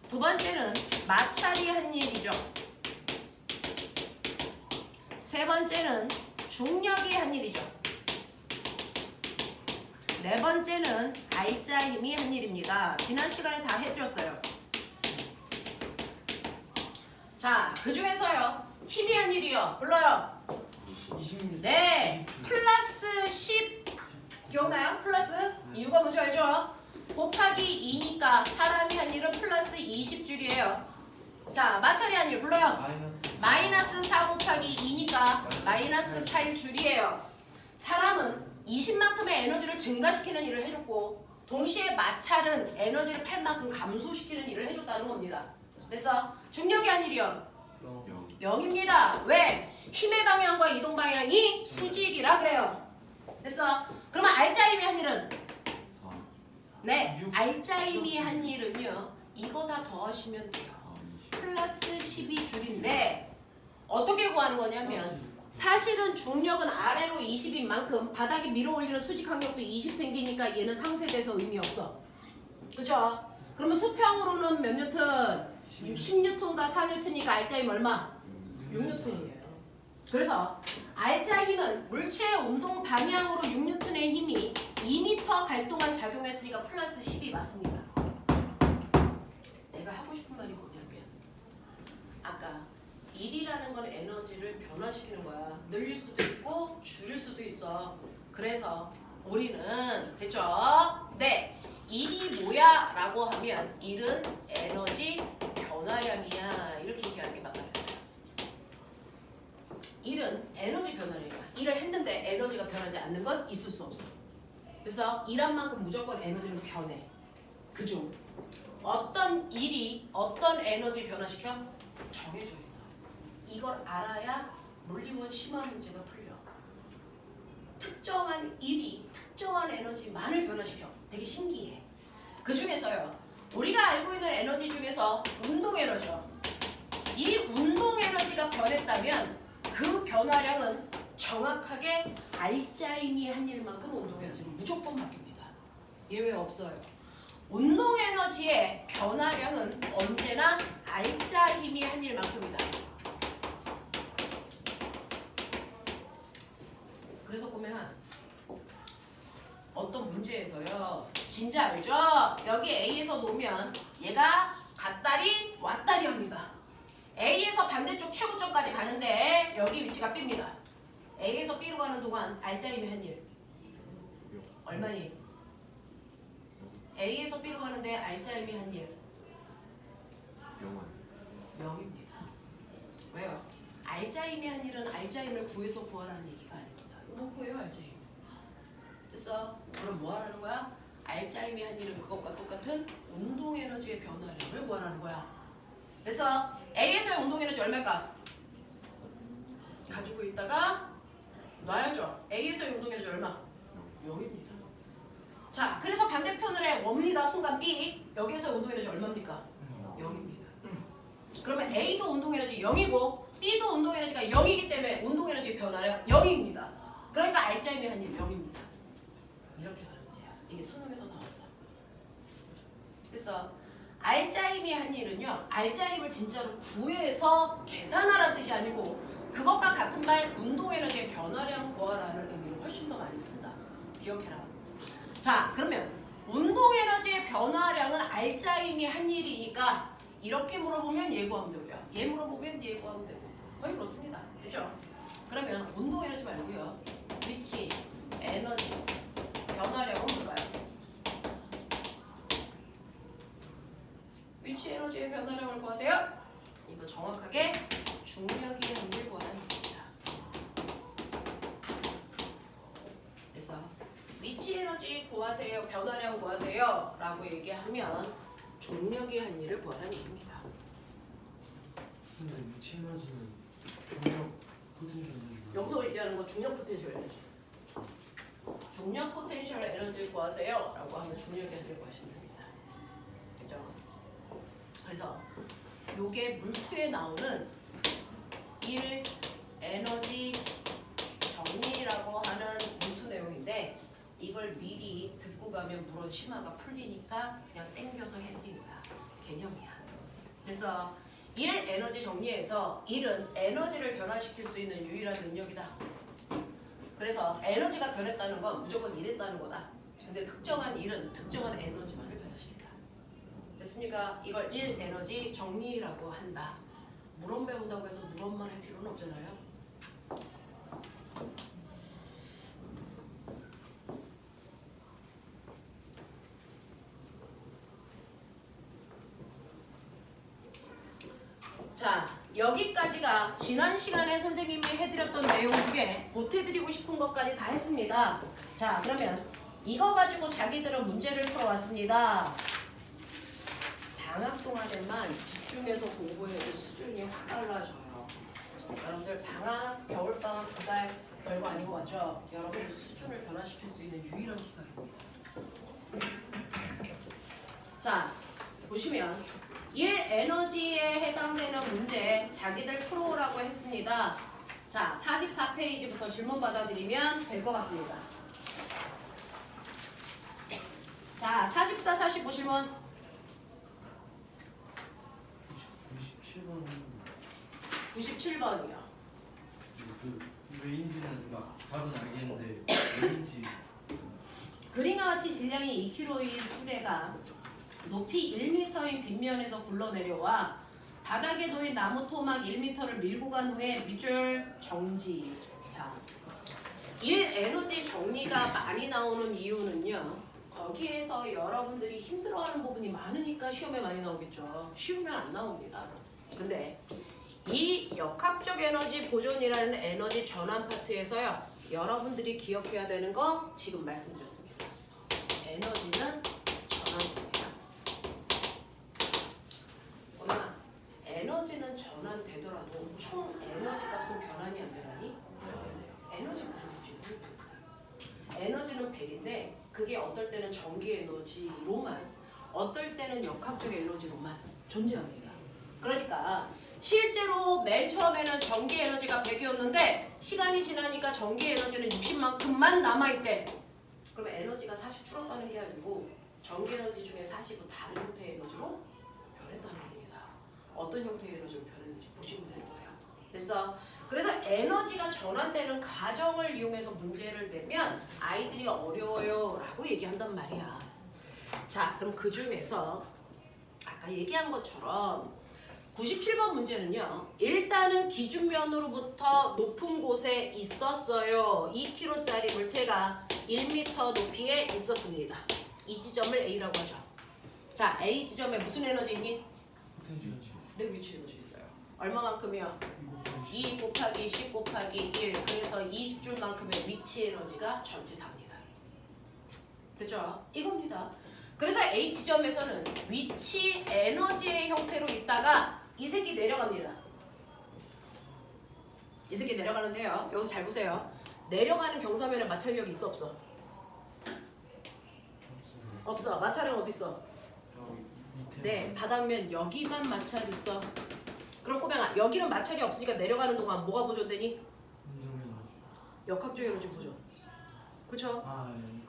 두 번째는 마찰이 한 일이죠. 세 번째는 중력이 한 일이죠. 네 번째는 R자 힘이 한 일입니다. 지난 시간에 다 해드렸어요. 자, 그 중에서요. 힘이 한 일이요. 불러요. 26. 네. 플러스 10. 기억나요? 플러스? 이유가 뭔지 알죠? 곱하기 2니까 사람이 한 일은 플러스 20줄이에요. 자, 마찰이 한 일 불러요. 마이너스 4 곱하기 2니까 마이너스 8줄이에요. 사람은 20만큼의 에너지를 증가시키는 일을 해줬고 동시에 마찰은 에너지를 팔 만큼 감소시키는 일을 해줬다는 겁니다. 됐어? 중력이 한 일이요. 0입니다. 왜? 힘의 방향과 이동 방향이 수직이라 그래요. 됐어? 그러면 알짜임이 한 일은? 네, 알짜임이 한 일은요. 이거 다 더하시면 돼요. 플러스 12줄인데 어떻게 구하는 거냐면 사실은 중력은 아래로 20인 만큼 바닥에 밀어 올리는 수직 항력도 20 생기니까 얘는 상쇄돼서 의미 없어. 그죠? 그러면 수평으로는 몇 뉴턴? 10뉴턴과 4뉴턴이니까 알짜임 얼마? 6뉴턴이에요. 그래서 알짜임은 물체의 운동 방향으로 6뉴턴의 힘이 2m 갈 동안 작용했으니까 플러스 10이 맞습니다. 내가 하고 싶은 말이 뭐냐면 아까 일이라는 건 에너지를 변화시키는 거야. 늘릴 수도 있고 줄일 수도 있어. 그래서 우리는 됐죠? 네. 일이 뭐야? 라고 하면 일은 에너지 변화량이야. 이렇게 얘기하는 게 맞겠어요. 일은 에너지 변화량이야. 일을 했는데 에너지가 변하지 않는 건 있을 수 없어. 그래서 일한 만큼 무조건 에너지는 변해. 그죠? 어떤 일이 어떤 에너지 변화시켜? 정해져 있어. 이걸 알아야 물리원 심화 문제가 풀려. 특정한 일이 특정한 에너지만을 변화시켜. 되게 신기해. 그 중에서요. 우리가 알고 있는 에너지 중에서 운동 에너지요. 이 운동 에너지가 변했다면 그 변화량은 정확하게 알짜임이 한 일만큼 운동 에너지는 무조건 바뀝니다. 예외 없어요. 운동 에너지의 변화량은 언제나 알짜임이 한 일만큼이다. 그래서 보면 어떤 문제에서요. 진짜 알죠? 여기 A에서 놓으면 얘가 갔다리 왔다리 합니다. A에서 반대쪽 최고점까지 가는데 여기 위치가 B입니다. A에서 B로 가는 동안 알짜임이 한 일. 얼마니? A에서 B로 가는데 알짜임이 한 일. 0입니다. 왜요? 알짜임이 한 일은 알짜임을 구해서 구하라는 얘기가 아닙니다. 못 구해요, 알짜임. 됐어? 그럼 뭐 하라는 거야? 알짜임이 한 일은 그것과 똑같은 운동 에너지의 변화량을 구하라는 거야. 그래서 A에서의 운동 에너지 얼마일까? 가지고 있다가 놔야죠. A에서의 운동 에너지 얼마? 0입니다. 자, 그래서 반대편을 해. 옵니다. 순간 B. 여기에서 운동 에너지 얼마입니까? 0입니다. 그러면 A도 운동 에너지 0이고 B도 운동 에너지가 0이기 때문에 운동 에너지 변화량 0입니다. 그러니까 알짜임이 한 일 0입니다. 이렇게 가는 문제야. 이게 수능에서 나왔어. 그래서 알짜임이 한 일은요. 알짜임을 진짜로 구해서 계산하라는 뜻이 아니고 그것과 같은 말 운동 에너지의 변화량 구하라는 의미를 훨씬 더 많이 쓴다. 기억해라. 자, 그러면 운동 에너지의 변화량은 알짜임이 한 일이니까 이렇게 물어보면 예고하면 되고요. 얘 물어보면 예고하면 되고 거의 그렇습니다. 그죠? 그러면 운동 에너지 말고요. 위치, 에너지, 변화량은 뭘까요? 위치 에너지의 변화량을 구하세요. 이거 정확하게 중력이 한 일 구하라는 겁니다. 그래서 위치 에너지 구하세요, 변화량 구하세요 라고 얘기하면 중력이 한 일을 구하라는 얘기입니다. 근데 위치 에너지는 중력 포텐셜 에너지. 여기서 얘기하는 건 중력 포텐셜 에너지. 중력 포텐셜 에너지 구하세요 라고 하면 중력이 한 일 구하시면 됩니다. 그죠? 그래서 요게 물투에 나오는 1 에너지 정리라고 하는 물투 내용인데 이걸 미리 듣고 가면 물론 심화가 풀리니까 그냥 땡겨서 해드린 거야. 개념이야. 그래서 1 에너지 정리에서 1은 에너지를 변화시킬 수 있는 유일한 능력이다. 그래서 에너지가 변했다는 건 무조건 이랬다는 거다. 근데 특정한 1은 특정한 에너지만을 변화시킨다. 됐습니까? 이걸 1 에너지 정리라고 한다. 물원 배운다고 해서 물원만 할 필요는 없잖아요. 자, 여기까지가 지난 시간에 선생님이 해드렸던 내용 중에 보태드리고 싶은 것까지 다 했습니다. 자, 그러면 이거 가지고 자기들은 문제를 풀어왔습니다. 방학 동안에만 집중해서 공부해도 수준이 확 달라져요. 여러분들 방학, 겨울방학 2달 별거 아닌 거 같죠? 여러분들 수준을 변화시킬 수 있는 유일한 기간입니다. 자, 보시면 1 에너지에 해당되는 문제 자기들 풀어오라고 했습니다. 자, 44페이지부터 질문 받아드리면 될 것 같습니다. 자, 44, 45 질문. 97번은 97번이요. 그 왜인지는 막 답은 알겠는데 왜인지 그림과 같이 질량이 2kg인 수레가 높이 1m인 빗면에서 굴러내려와 바닥에 놓인 나무 토막 1m를 밀고 간 후에 밑줄 정지. 자, 1 에너지 정리가 많이 나오는 이유는요. 거기에서 여러분들이 힘들어하는 부분이 많으니까 시험에 많이 나오겠죠. 쉬우면 안 나옵니다. 근데 이 역학적 에너지 보존이라는 에너지 전환 파트에서요. 여러분들이 기억해야 되는 거 지금 말씀드렸습니다. 에너지는 전환됩니다. 엄마, 에너지는 전환되더라도 총 에너지 값은 변환이 안 되나니? 에너지 보존법이 생깁니다. 에너지는 100인데 그게 어떨 때는 전기 에너지로만 어떨 때는 역학적 에너지로만 존재합니다. 그러니까 실제로 맨 처음에는 전기 에너지가 100이었는데 시간이 지나니까 전기 에너지는 60만큼만 남아있대. 그러면 에너지가 40 줄었다는 게 아니고 전기 에너지 중에 40은 다른 형태의 에너지로 변했다는 겁니다. 어떤 형태의 에너지로 변했는지 보시면 되는 거예요. 됐어? 그래서 에너지가 전환되는 과정을 이용해서 문제를 내면 아이들이 어려워요 라고 얘기한단 말이야. 자, 그럼 그 중에서 아까 얘기한 것처럼 97번 문제는요. 일단은 기준면으로부터 높은 곳에 있었어요. 2kg짜리 물체가 1m 높이에 있었습니다. 이 지점을 A라고 하죠. 자, A 지점에 무슨 에너지 있니? 네, 위치 에너지 있어요. 얼마만큼이요? 2 곱하기 10 곱하기 1. 그래서 20줄만큼의 위치 에너지가 전체답니다. 됐죠? 이겁니다. 그래서 A 지점에서는 위치 에너지의 형태로 있다가 이 새끼 내려갑니다. 이 새끼 내려가는데요. 여기서 잘 보세요. 내려가는 경사면에 마찰력이 있어 없어? 없어. 마찰은 어디 있어? 네, 바닥면 여기만 마찰 있어. 그럼 꼬맹아, 여기는 마찰이 없으니까 내려가는 동안 뭐가 보존되니? 역학적 에너지 보존. 그쵸?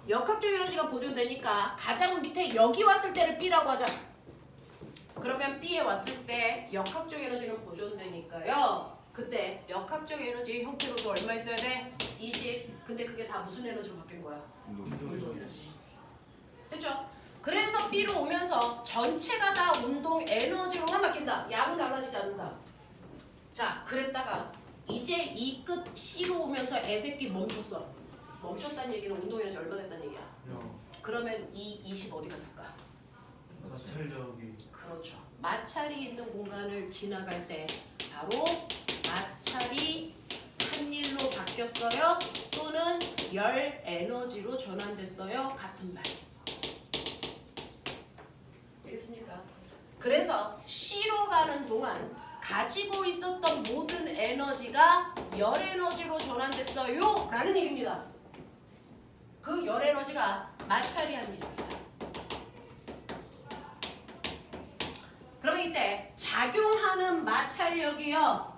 역학적 에너지가 보존되니까 가장 밑에 여기 왔을 때를 B라고 하자. 그러면 B에 왔을 때 역학적 에너지는 보존되니까요. 그때 역학적 에너지 형태로도 얼마 있어야 돼? 20. 근데 그게 다 무슨 에너지로 바뀐 거야? 운동 에너지. 됐죠? 그래서 B로 오면서 전체가 다 운동 에너지로만 바뀐다. 양은 달라지지 않는다. 자, 그랬다가 이제 이 끝 C로 오면서 애새끼 멈췄어. 멈췄다는 얘기는 운동 에너지 얼마 됐다는 얘기야. 그러면 이 20 어디 갔을까? 마찰력이 그렇죠. 마찰이 있는 공간을 지나갈 때 바로 마찰이 한 일로 바뀌었어요. 또는 열 에너지로 전환됐어요. 같은 말. 되겠습니까? 그래서 C로 가는 동안 가지고 있었던 모든 에너지가 열 에너지로 전환됐어요. 라는 얘기입니다. 그 열 에너지가 마찰이 한 일입니다. 그러면 이때 작용하는 마찰력이요.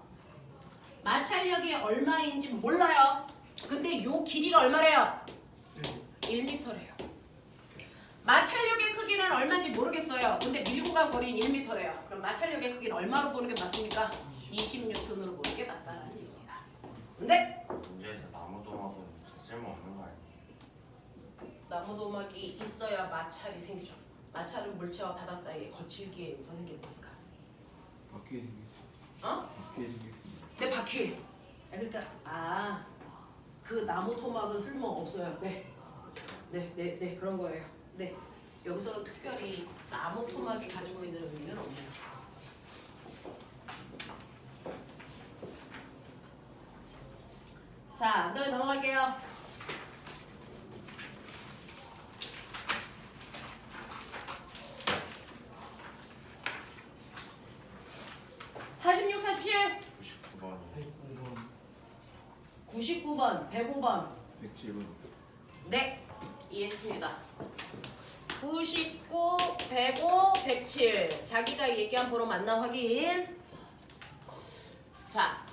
마찰력이 얼마인지 몰라요. 근데 요 길이가 얼마래요? 1m래요. 마찰력의 크기는 얼마인지 모르겠어요. 근데 밀고 간 거리는 1m래요. 그럼 마찰력의 크기는 얼마로 보는 게 맞습니까? 20N으로 보는 게 맞다는 얘기입니다. 근데 문제에서 나무 도마도 쓸모없는 거 아니에요? 나무 도막이 있어야 마찰이 생기죠. 마찰은 물체와 바닥 사이에 거칠기에 의해서 생기는 거니까. 바뀌게 생겼어. 어? 바뀌게 생겼습니다. 네, 바퀴. 그러니까 그 나무 토막은 쓸모 없어요. 네, 그런 거예요. 네, 여기서는 특별히 나무 토막이 가지고 있는 의미는 없네요. 자, 그다음에 넘어갈게요. 99번, 105번. 107번. 네, 이해했습니다. 99, 105, 107. 자기가 얘기한 번호 맞나 확인. 자,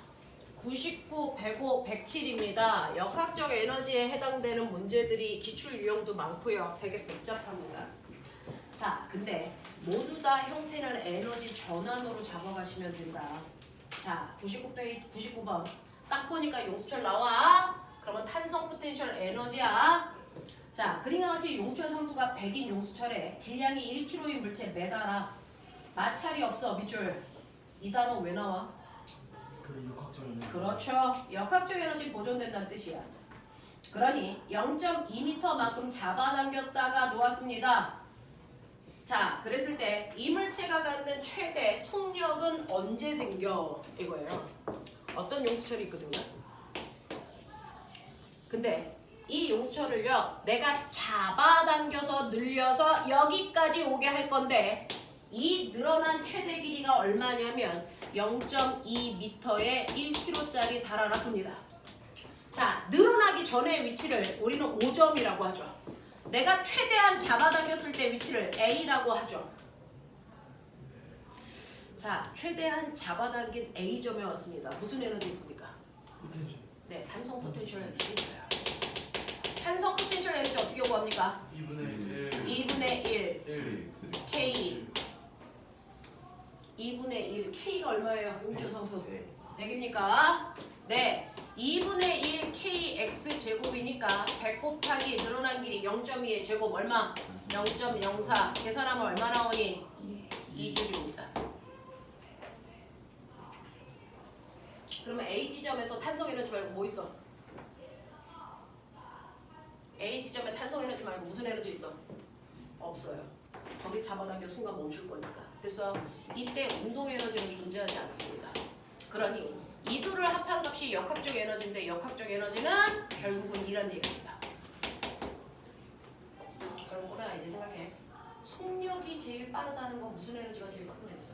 99, 105, 107입니다. 역학적 에너지에 해당되는 문제들이 기출 유형도 많고요. 되게 복잡합니다. 자, 근데 모두 다 형태는 에너지 전환으로 잡아가시면 된다. 자, 99번. 딱 보니까 용수철 나와. 그러면 탄성 포텐셜 에너지야. 자, 그림과 같이 용수철 상수가 100인 용수철에 질량이 1kg인 물체 매달아. 마찰이 없어, 밑줄. 이 단어 왜 나와? 그 역학적인. 그렇죠. 역학적 에너지 보존된다는 뜻이야. 그러니 0.2m만큼 잡아당겼다가 놓았습니다. 자, 그랬을 때 이 물체가 갖는 최대 속력은 언제 생겨? 이거예요. 어떤 용수철이 있거든요. 근데 이 용수철을요, 내가 잡아당겨서 늘려서 여기까지 오게 할 건데 이 늘어난 최대 길이가 얼마냐면 0.2m에 1kg짜리 달아놨습니다. 자, 늘어나기 전의 위치를 우리는 5점이라고 하죠. 내가 최대한 잡아당겼을 때 위치를 A라고 하죠. 자, 최대한 잡아당긴 A점에 왔습니다. 무슨 에너지 있습니까? 포텐셜. 네, 탄성 포텐셜 에너지 있어요. 탄성 포텐셜 에너지 어떻게 구합니까? 2분의 2분의 1 1. K 2분의 1 K가 얼마예요? 용주 상수 100입니까? 네, 2분의 1 KX 제곱이니까 100 곱하기 늘어난 길이 0.2의 제곱 얼마? 0.04 계산하면 얼마 나오니? 2줄입니다. 그러면 A 지점에서 탄성 에너지 말고 뭐 있어? A 지점에 탄성 에너지 말고 무슨 에너지 있어? 없어요. 거기 잡아당겨 순간 멈출 거니까. 그래서 이때 운동 에너지는 존재하지 않습니다. 그러니 이 둘을 합한 값이 역학적 에너지인데 역학적 에너지는 결국은 이런 얘기입니다. 그럼 꼬매가 이제 생각해. 속력이 제일 빠르다는 건 무슨 에너지가 제일 큰 데있어?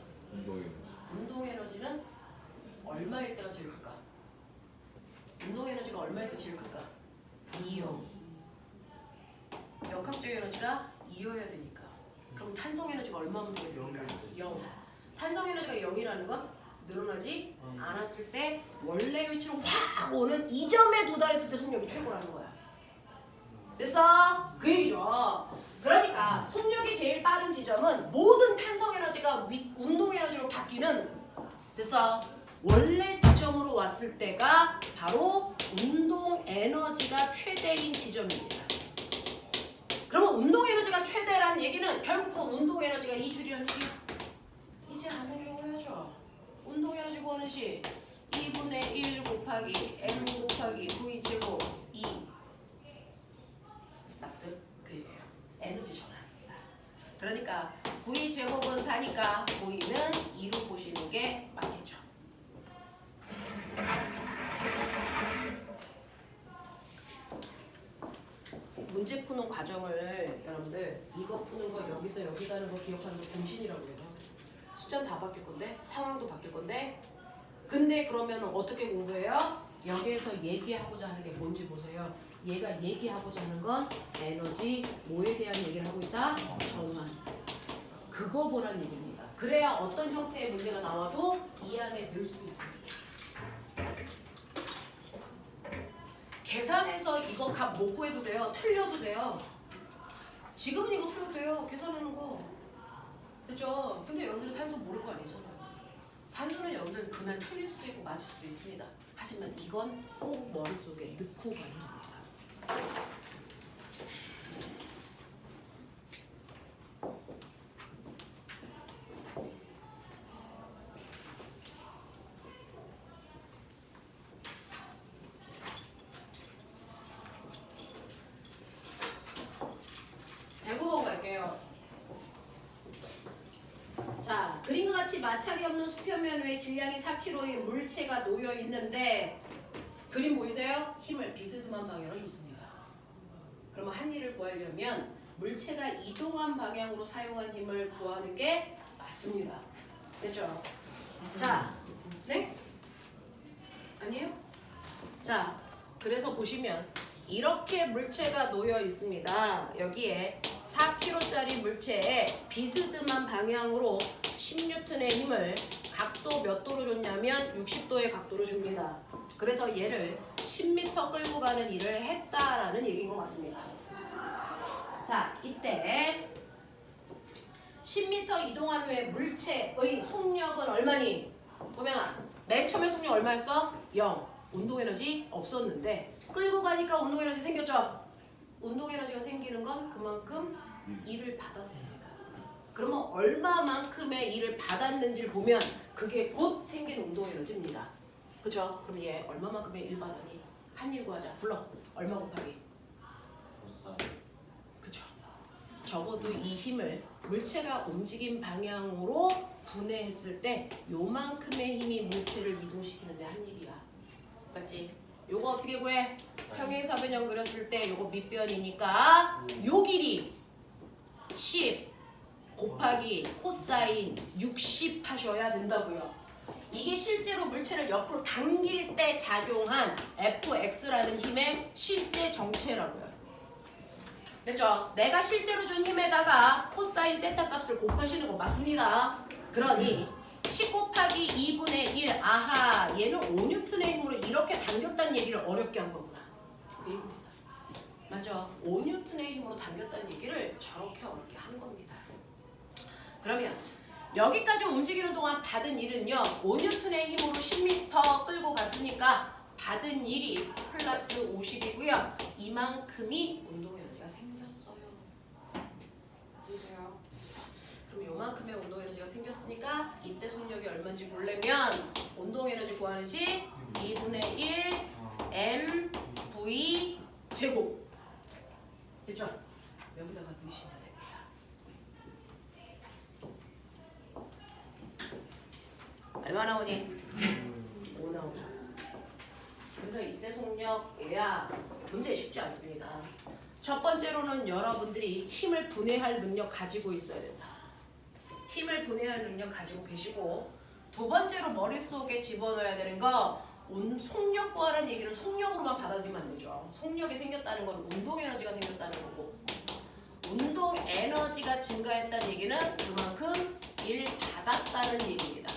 운동 에너지는 얼마일 때가 제일 클까? 운동 에너지가 얼마일 때 제일 클까? 2요. 역학적 에너지가 2여야 되니까. 그럼 탄성 에너지가 얼마면 되겠습니까? 0. 탄성 에너지가 0이라는 건 늘어나지 않았을 때 원래 위치로 확 오는 이 점에 도달했을 때 속력이 최고라는 거야. 됐어? 그 얘기죠. 그러니까 속력이 제일 빠른 지점은 모든 탄성 에너지가 운동 에너지로 바뀌는, 됐어? 원래 지점으로 왔을 때가 바로 운동 에너지가 최대인 지점입니다. 그러면 운동 에너지가 최대라는 얘기는 결국 그 운동 에너지가 2줄이라는 얘기야. 이제 아무려고 해야죠. 운동 에너지 구하는 시 2분의 1 곱하기 m 곱하기 v 제곱 2. 납득? 그 얘기예요. 에너지 전환입니다. 그러니까 v 제곱은 4니까 v는 2로 보시는 게 맞겠죠. 문제 푸는 과정을 여러분들 이거 푸는 거 여기서 여기 가는 거 기억하는 거 공신이라고 해요. 숫자는 다 바뀔 건데 상황도 바뀔 건데 근데 그러면 어떻게 공부해요? 여기에서 얘기하고자 하는 게 뭔지 보세요. 얘가 얘기하고자 하는 건 에너지 뭐에 대한 얘기를 하고 있다? 전환. 그거 보란 얘기입니다. 그래야 어떤 형태의 문제가 나와도 이 안에 넣을 수 있습니다. 계산해서 이거 값 못 구해도 돼요. 틀려도 돼요. 지금은 이거 틀려도 돼요. 계산하는 거. 그죠? 근데 여러분들 산수 모를 거 아니잖아요. 산수는 여러분들 그날 틀릴 수도 있고 맞을 수도 있습니다. 하지만 이건 꼭 머릿속에 넣고 가는 겁니다. 자, 그림과 같이 마찰이 없는 수표면 위에 질량이 4kg의 물체가 놓여 있는데 그림 보이세요? 힘을 비스듬한 방향으로 줬습니다. 그러면 한 일을 구하려면 물체가 이동한 방향으로 사용한 힘을 구하는 게 맞습니다. 됐죠? 자, 네? 아니에요? 자, 그래서 보시면 이렇게 물체가 놓여 있습니다. 여기에 4kg짜리 물체에 비스듬한 방향으로 10N의 힘을 각도 몇 도로 줬냐면 60도의 각도로 줍니다. 그래서 얘를 10m 끌고 가는 일을 했다라는 얘기인 것 같습니다. 자, 이때 10m 이동한 후에 물체의 속력은 얼마니? 보명아, 맨 처음에 속력 얼마였어? 0. 운동에너지 없었는데 끌고 가니까 운동에너지 생겼죠? 운동에너지가 생기는 건 그만큼 일을 받았습니다. 그러면 얼마만큼의 일을 받았는지를 보면 그게 곧 생긴 운동에너지입니다. 그쵸? 그럼 얘 얼마만큼의 일 받았니? 한 일 구하자. 불러. 얼마 곱하기? 코사인. 그쵸? 적어도 이 힘을 물체가 움직인 방향으로 분해했을 때 요만큼의 힘이 물체를 이동시키는데 한 일이야. 맞지? 요거 어떻게 구해? 평행사변형 그렸을 때 요거 밑변이니까 요 길이 10 곱하기 코사인 60 하셔야 된다고요. 이게 실제로 물체를 옆으로 당길 때 작용한 fx라는 힘의 실제 정체라고요. 됐죠? 내가 실제로 준 힘에다가 코사인 세타 값을 곱하시는 거 맞습니다. 그러니 10 곱하기 2분의 1 아하 얘는 5N의 힘으로 이렇게 당겼다는 얘기를 어렵게 한 거구나. 그 얘기입니다. 맞죠? 5N의 힘으로 당겼다는 얘기를 저렇게 어렵게 한 겁니다. 그러면 여기까지 움직이는 동안 받은 일은요 5N의 힘으로 10m 끌고 갔으니까 받은 일이 플러스 50이고요 이만큼이 운동에너지가 생겼어요. 보세요. 그럼 요만큼의 운동에너지가 생겼으니까 이때 속력이 얼마인지 보려면 운동에너지 구하는지 2분의 1 mv 제곱 됐죠? 여기다가 넣으시면 됩니다. 얼마 나오니? 5 나오죠. 그래서 이때 속력이야 문제 쉽지 않습니다. 첫 번째로는 여러분들이 힘을 분해할 능력 가지고 있어야 된다. 힘을 분해할 능력 가지고 계시고 두 번째로 머릿속에 집어넣어야 되는 거 속력 구하라는 얘기를 속력으로만 받아들이면 안 되죠. 속력이 생겼다는 건 운동 에너지가 생겼다는 거고 운동 에너지가 증가했다는 얘기는 그만큼 일 받았다는 얘기입니다.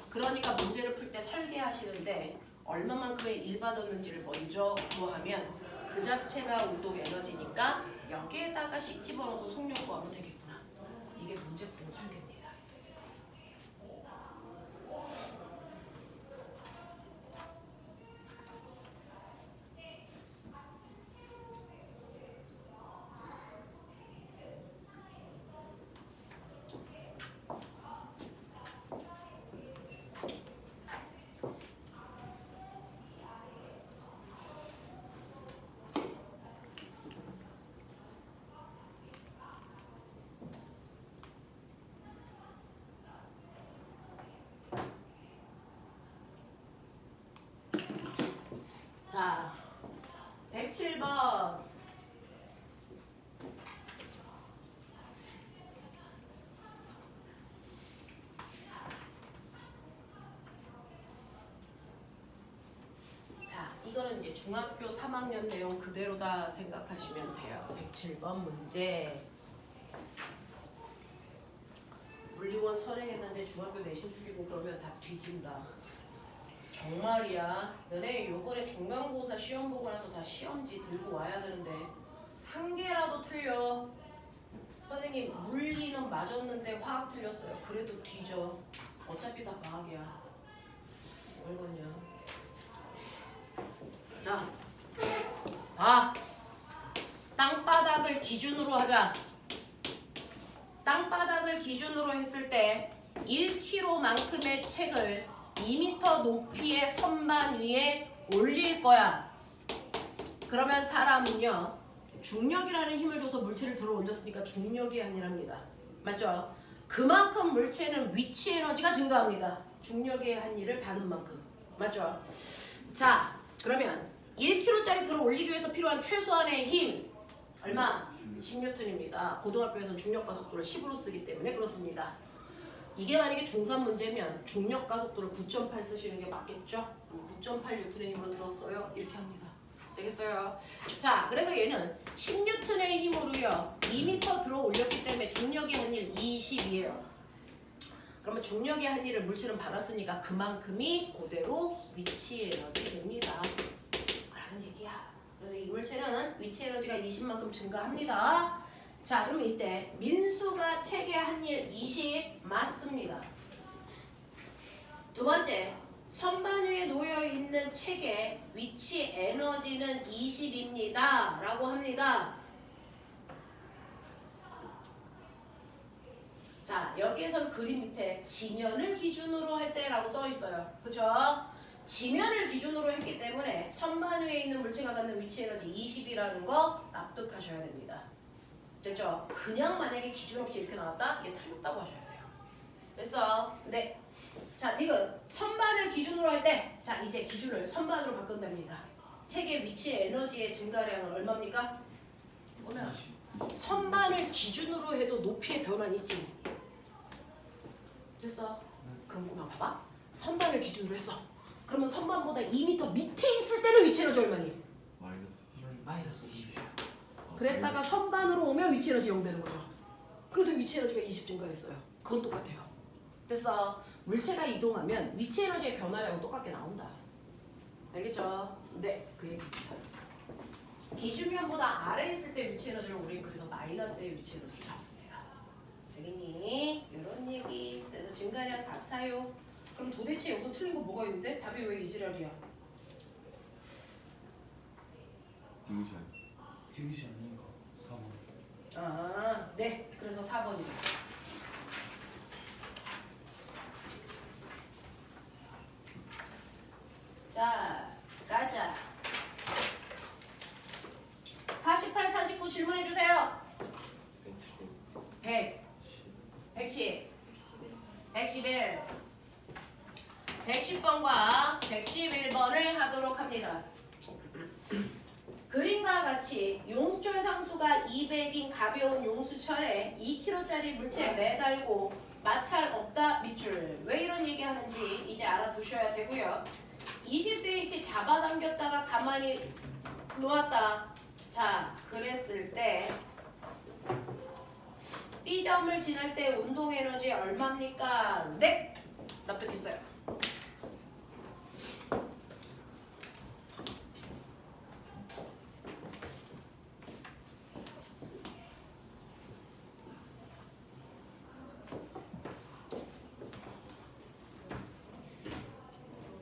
그러니까 문제를 풀 때 설계하시는데 얼마만큼의 일 받았는지를 먼저 구하면 그 자체가 운동 에너지니까 여기에다가 씩 집어넣어서 속력 구하면 되겠구나. 이게 문제 푸는 설계입니다. 자, 107번. 자, 이거는 이제 중학교 3학년 내용 그대로다 생각하시면 돼요. 107번 문제. 물리원 선행했는데 중학교 내신 틀리고 그러면 다 뒤진다. 정말이야. 너네 요번에 중간고사 시험 보고 나서 다 시험지 들고 와야 되는데 한 개라도 틀려. 선생님 물리는 맞았는데 화학 틀렸어요. 그래도 뒤져. 어차피 다 과학이야. 얼마냐. 자, 봐. 땅바닥을 기준으로 하자. 땅바닥을 기준으로 했을 때 1kg만큼의 책을 2m 높이의 선반 위에 올릴 거야. 그러면 사람은요 중력이라는 힘을 줘서 물체를 들어 옮겼으니까 중력이 아니랍니다. 맞죠? 그만큼 물체는 위치 에너지가 증가합니다. 중력의 한 일을 받은 만큼. 맞죠? 자, 그러면 1kg짜리 들어 올리기 위해서 필요한 최소한의 힘 얼마? 10N입니다. 고등학교에서는 중력과 속도를 10으로 쓰기 때문에 그렇습니다. 이게 만약에 중3 문제면 중력과 속도를 9.8 쓰시는 게 맞겠죠? 9.8N의 힘으로 들었어요. 이렇게 합니다. 되겠어요? 자, 그래서 얘는 10N의 힘으로요 2m 들어 올렸기 때문에 중력의 한일 20이에요. 그러면 중력의 한일을 물체는 받았으니까 그만큼이 그대로 위치 에너지 됩니다. 라는 얘기야. 그래서 이 물체는 위치 에너지가 20만큼 증가합니다. 자, 그러면 이때 민수가 체계 한일 20 맞습니다. 두 번째, 선반 위에 놓여 있는 책의 위치 에너지는 20입니다. 라고 합니다. 자, 여기에서는 그림 밑에 지면을 기준으로 할 때라고 써 있어요. 그죠? 지면을 기준으로 했기 때문에 선반 위에 있는 물체가 갖는 위치 에너지 20이라는 거 납득하셔야 됩니다. 됐죠? 그냥 만약에 기준 없이 이렇게 나왔다? 얘 틀렸다고 하셔야 돼요. 됐어? 네. 자, 디귿. 선반을 기준으로 할 때, 자, 이제 기준을 선반으로 바꾼답니다. 책의 위치 에너지의 증가량은 얼마입니까? 보면 선반을 기준으로 해도 높이의 변화는 있지. 됐어? 그럼 그만 봐봐. 선반을 기준으로 했어. 그러면 선반보다 2m 밑에 있을 때는 위치 에너지 얼마니? 마이너스 20. 그랬다가 선반으로 오면 위치 에너지 0 되는 거죠. 그래서 위치 에너지가 20 증가했어요. 그건 똑같아요. 됐어? 물체가 이동하면 위치 에너지의 변화량은 똑같게 나온다. 알겠죠? 네, 그 얘기입니다. 기준면보다 아래에 있을 때 위치 에너지를 우리는 그래서 마이너스의 위치 에너지를 잡습니다. 되겠니? 이런 얘기. 그래서 증가량 같아요. 그럼 도대체 여기서 틀린 거 뭐가 있는데? 답이 왜 이지랄이야? 디귿이 아니니까 4번. 아, 네. 그래서 4번입니다. 자, 가자. 48, 49 질문해 주세요. 100, 110, 111, 110번과 111번을 하도록 합니다. 그림과 같이 용수철 상수가 200인 가벼운 용수철에 2kg짜리 물체에 매달고 마찰 없다 밑줄. 왜 이런 얘기하는지 이제 알아두셔야 되고요. 20cm 잡아당겼다가 가만히 놓았다. 자, 그랬을 때 B점을 지날 때 운동 에너지 얼마입니까? 네! 납득했어요.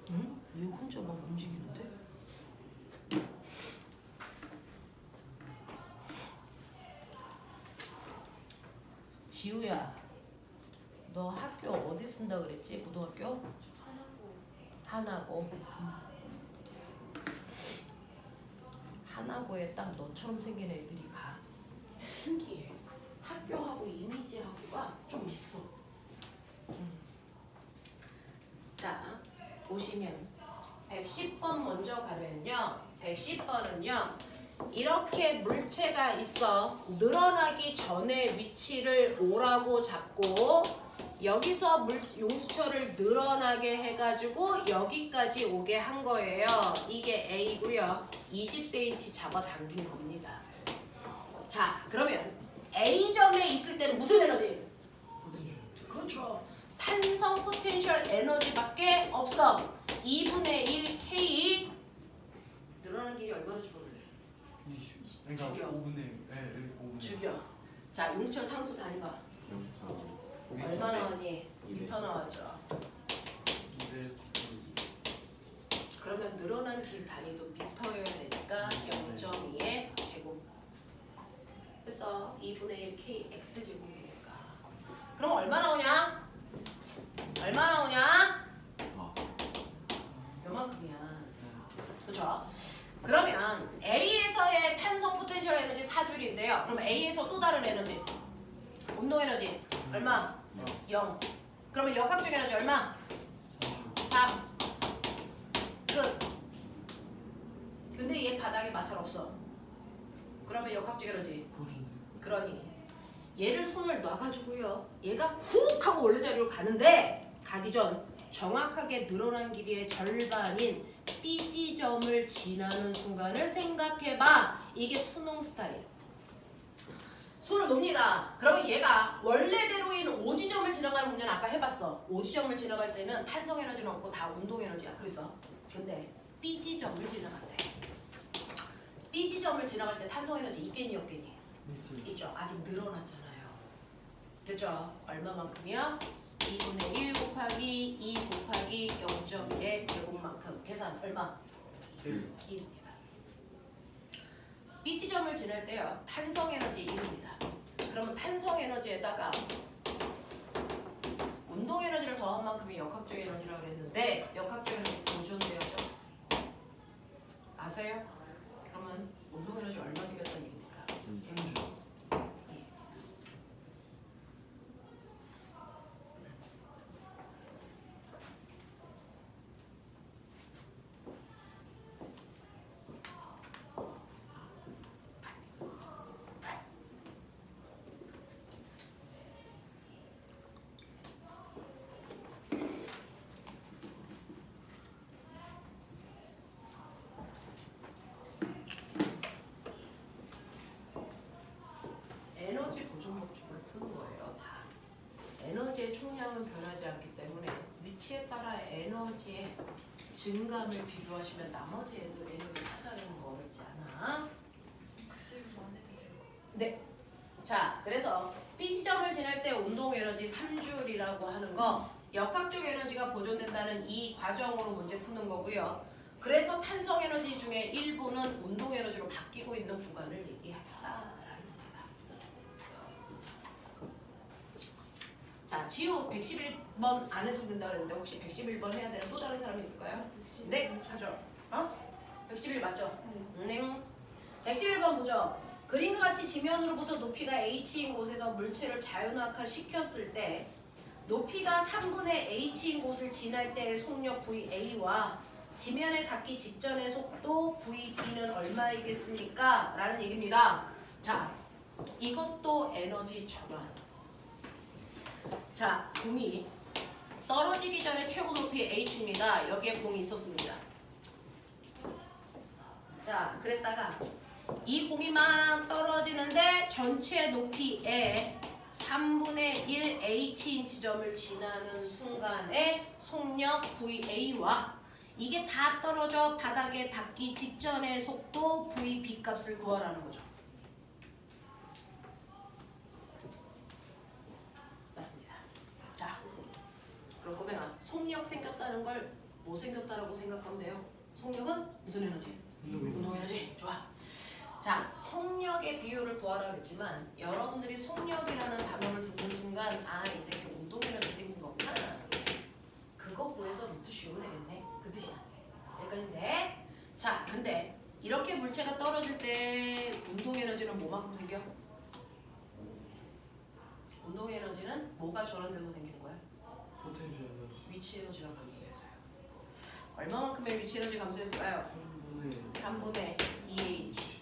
응? 얘 혼자 막 움직이는데? 지우야, 너 학교 어디 쓴다 그랬지? 고등학교? 하나고. 하나고에 딱 너처럼 생긴 애들이 가. 신기해. 학교하고 이미지하고가 좀 있어. 자, 보시면 110번 먼저 가면요. 110번은요. 이렇게 물체가 있어. 늘어나기 전에 위치를 O라고 잡고 여기서 용수철을 늘어나게 해가지고 여기까지 오게 한 거예요. 이게 A고요. 20cm 잡아당긴 겁니다. 자, 그러면 A점에 있을 때는 무슨 에너지? 그렇죠. 탄성 포텐셜 에너지밖에 없어. 2분의 1 K. 늘어나는 길이 얼마나 줄어들래? 20. 그러니까 죽여. 5분의 5분의. 죽여. 자, 용수철 상수 단위봐. 얼마 나왔니? 2m 나왔죠. 200. 그러면 늘어난 길 단위도 미터여야 되니까 0.2의 제곱. 그래서 2분의 1 kx 제곱이니까. 그럼 얼마 나오냐? 얼마 나오냐? 요만큼이야. 그렇죠? 그러면 A에서의 탄성 포텐셜 에너지 4줄인데요. 그럼 A에서 또 다른 에너지. 운동 에너지 얼마? 0. 그러면 역학적 에너지 얼마? 3. 끝. 근데 얘 바닥에 마찰 없어. 그러면 역학적 에너지. 그러니 얘를 손을 놔가지고요. 얘가 훅 하고 원래 자리로 가는데 가기 전 정확하게 늘어난 길이의 절반인 B 지점을 지나는 순간을 생각해봐. 이게 수능 스타일. 손을 놓습니다. 그러면 얘가 원래대로인 O 지점을 지나가는 문제는 아까 해봤어. O 지점을 지나갈 때는 탄성 에너지는 없고 다 운동 에너지야. 그래서 근데 B 지점을 지나간대. B 지점을 지나갈 때 탄성 에너지 있겠니 없겠니? 있어요. 있죠. 아직 늘어났잖아요. 됐죠? 얼마만큼이야? 2분의 1 곱하기 2 곱하기 0.1의 제곱만큼. 계산 얼마? 1입니다. B 지점을 지날 때요. 탄성 에너지 1입니다. 그러면 탄성 에너지에다가 운동 에너지를 더한 만큼이 역학적 에너지라고 그랬는데 역학적 에너지 보존되어져. 아세요? 그러면 운동 에너지 얼마 생겼다는 얘기입니까? 3주. 에너지 보존 법칙을 푸는 거예요. 다. 에너지의 총량은 변하지 않기 때문에 위치에 따라 에너지의 증감을 비교하시면 나머지 애들 에너지 찾아내는 거 어렵지 않아. 네. 자, 그래서 B 지점을 지날 때 운동 에너지 3줄이라고 하는 거 역학적 에너지가 보존된다는 이 과정으로 문제 푸는 거고요. 그래서 탄성 에너지 중에 일부는 운동 에너지로 바뀌고 있는 구간을 얘기한다라는 겁니다. 자, 지우 111번 안 해도 된다 그랬는데 혹시 111번 해야 되는 또 다른 사람이 있을까요? 네, 하죠. 111 맞죠? 네. 111번 보죠. 그림과 같이 지면으로부터 높이가 h인 곳에서 물체를 자연학화 시켰을 때 높이가 3분의 h인 곳을 지날 때의 속력 VA와 지면에 닿기 직전의 속도 VB는 얼마이겠습니까? 라는 얘기입니다. 자, 이것도 에너지 전환. 자, 공이 떨어지기 전에 최고 높이 h입니다. 여기에 공이 있었습니다. 자, 그랬다가 이 공이 막 떨어지는데 전체 높이에 3분의 1 h인 지점을 지나는 순간에 속력 VA와 이게 다 떨어져 바닥에 닿기 직전의 속도 VB 값을 구하라는 거죠. 맞습니다. 자, 그럼 꼬맹아, 속력 생겼다는 걸 뭐 생겼다라고 생각하면 돼요? 속력은 무슨 에너지? 운동 에너지. 좋아. 자, 속력의 비율을 구하라 그랬지만 여러분들이 속력이라는 단어를 듣는 순간 아, 이 새끼 운동 에너지 생긴 거구나. 그거 구해서 루트 씌우면 되겠네. 그 뜻이야. 여기까지인데. 자, 근데 이렇게 물체가 떨어질 때 운동 에너지는 뭐만큼 생겨? 운동 에너지는 뭐가 전환돼서 생기는 거야? 포텐셜 에너지. 위치 에너지가 감소해서요. 얼마만큼의 위치 에너지 감소했을까요? 3분의 2H.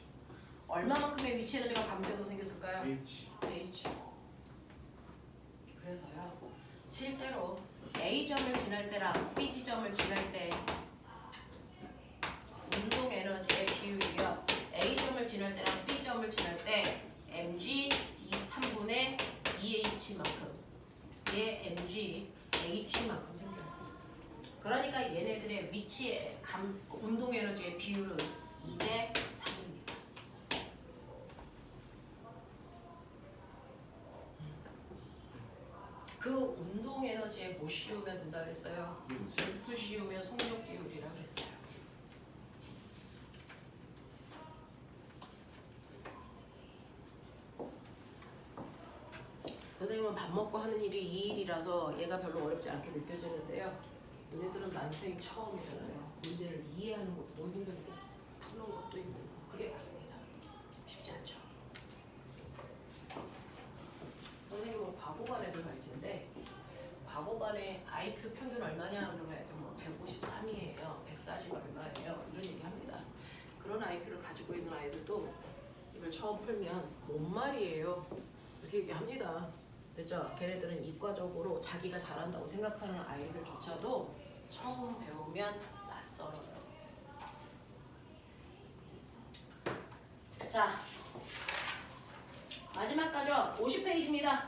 얼마만큼의 위치 에너지가 감소해서 생겼을까요? H. H. 그래서요. 실제로 A점을 지날 때랑 B지점을 지날 때 운동 에너지의 비율이요. A점을 지날 때랑 B점을 지날 때 mg 3분의 2h만큼 얘 mg h만큼 생겨요. 그러니까 얘네들의 위치의 운동 에너지의 비율은 2대 3입니다. 그 운동 에너지에 뭐 씌우면 된다 그랬어요? 루트 씌우면 속력 비율이라 그랬어요. 선생님은 밥 먹고 하는 일이 이 일이라서 얘가 별로 어렵지 않게 느껴지는데요. 얘네들은 난생 처음이잖아요. 문제를 이해하는 것도 힘들고 푸는 것도 힘들고 그게 맞습니다. 쉽지 않죠. 선생님은 과거반 애들 가르치는데 과거반의 IQ 평균 얼마냐 그러면 애들 뭐 153이에요. 140 얼마예요. 이런 얘기 합니다. 그런 IQ를 가지고 있는 아이들도 이걸 처음 풀면 뭔 말이에요. 이렇게 얘기합니다. 그렇죠? 걔네들은 이과적으로 자기가 잘한다고 생각하는 아이들조차도 처음 배우면 낯설어요. 자, 마지막 가죠. 50페이지입니다.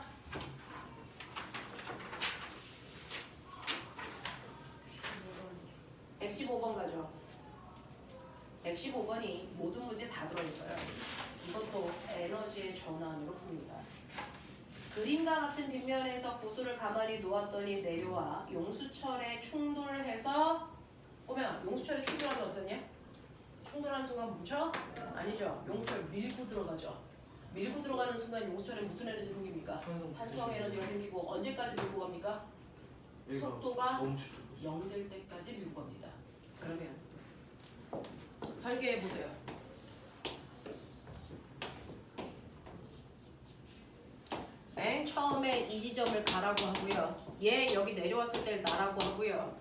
115번 가죠. 115번이 모든 문제 다 들어있어요. 이것도 에너지의 전환으로 풉니다. 그림과 같은 빗면에서 구슬을 가만히 놓았더니 내려와 용수철에 충돌해서 꼬매야 용수철에 충돌하면 어떠냐? 충돌하는 순간 뭉쳐? 아니죠. 용수철 밀고 들어가죠. 밀고 들어가는 순간 용수철에 무슨 에너지 생깁니까? 탄성 에너지가 생기고 언제까지 밀고 갑니까? 속도가 멈추. 0 될 때까지 밀고 갑니다. 그러면 설계해 보세요. 맨 처음에 이 지점을 가라고 하고요. 얘 여기 내려왔을 때 나라고 하고요.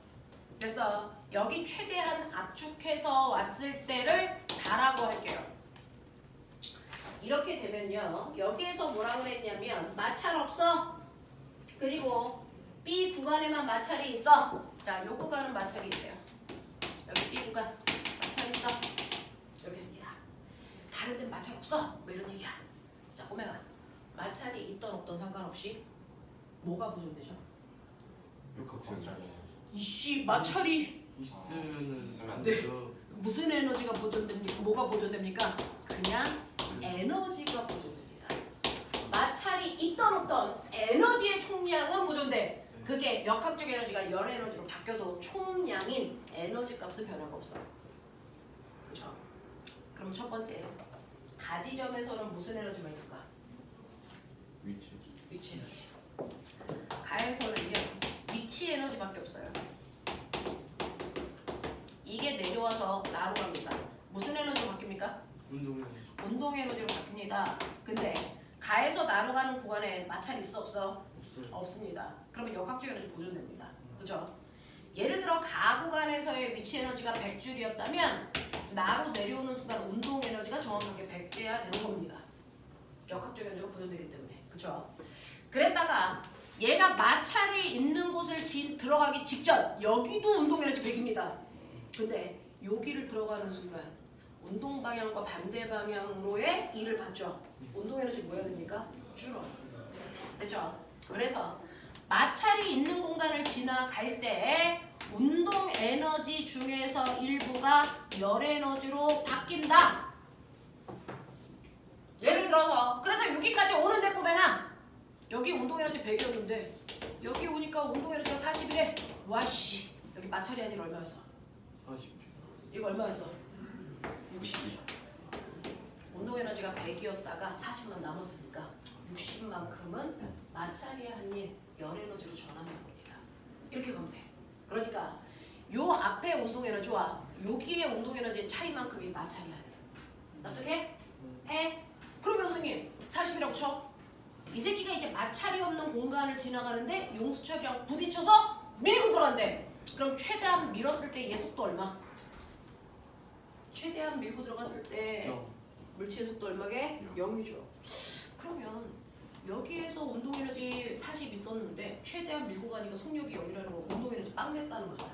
그래서 여기 최대한 압축해서 왔을 때를 다라고 할게요. 이렇게 되면요. 여기에서 뭐라 그랬냐면 마찰 없어. 그리고 B 구간에만 마찰이 있어. 자, 요 구간은 마찰이 있대요. 여기 B 구간 마찰 있어. 이렇게 됩니다. 다른 데는 마찰 없어. 뭐 이런 얘기야. 자, 꼬맹아. 마찰이 있던 없던 상관없이 뭐가 보존되죠? 이씨 마찰이 있으면은 안 네. 되죠. 무슨 에너지가 보존됩니까? 뭐가 보존됩니까? 그냥 에너지가 보존됩니다. 마찰이 있던 없던 에너지의 총량은 보존돼. 그게 역학적 에너지가 열 에너지로 바뀌어도 총량인 에너지 값은 변화가 없어. 그렇죠? 그럼 첫 번째 가지점에서는 무슨 에너지가 있을까? 위치 에너지. 가에서는요 위치 에너지밖에 없어요. 이게 내려와서 나로 갑니다. 무슨 에너지로 바뀝니까? 운동 에너지로 바뀝니다. 근데 가에서 나로 가는 구간에 마찰이 있어 없어? 없어요. 없습니다. 그러면 역학적 에너지 보존됩니다. 그렇죠? 예를 들어 가 구간에서의 위치 에너지가 100줄이었다면 나로 내려오는 순간 운동 에너지가 정확하게 100개야 되는 겁니다. 역학적 에너지가 보존되기 때문에. 그렇죠? 그랬다가 얘가 마찰이 있는 곳을 들어가기 직전 여기도 운동 에너지 100입니다. 근데 여기를 들어가는 순간 운동 방향과 반대 방향으로의 일을 받죠. 운동 에너지 뭐 해야 됩니까? 줄어. 됐죠? 그래서 마찰이 있는 공간을 지나갈 때 운동 에너지 중에서 일부가 열 에너지로 바뀐다. 예를 들어서 그래서 여기까지 오는데 꼬매나 여기 운동 에너지 100이었는데 여기 오니까 운동 에너지가 40이래. 와씨 여기 마찰이 아니라 얼마였어? 40주. 이거 얼마였어? 60이죠. 운동 에너지가 100이었다가 40만 남았으니까 60만큼은 마찰이 아닌 열 에너지로 전환된 겁니다. 이렇게 가면 돼. 그러니까 요 앞에 운동 에너지와 여기의 운동 에너지의 차이만큼이 마찰이 아니야. 납득해? 해? 그러면 선생님 40이라고 쳐. 이 새끼가 이제 마찰이 없는 공간을 지나가는데 용수철이랑 부딪혀서 밀고 들어간대. 그럼 최대한 밀었을 때 얘 속도 얼마? 최대한 밀고 들어갔을 때 물체의 속도 얼마게? 0이죠. 그러면 여기에서 운동에너지 40 있었는데 최대한 밀고 가니까 속력이 0이라는 거 운동에너지 빵 됐다는 거잖아.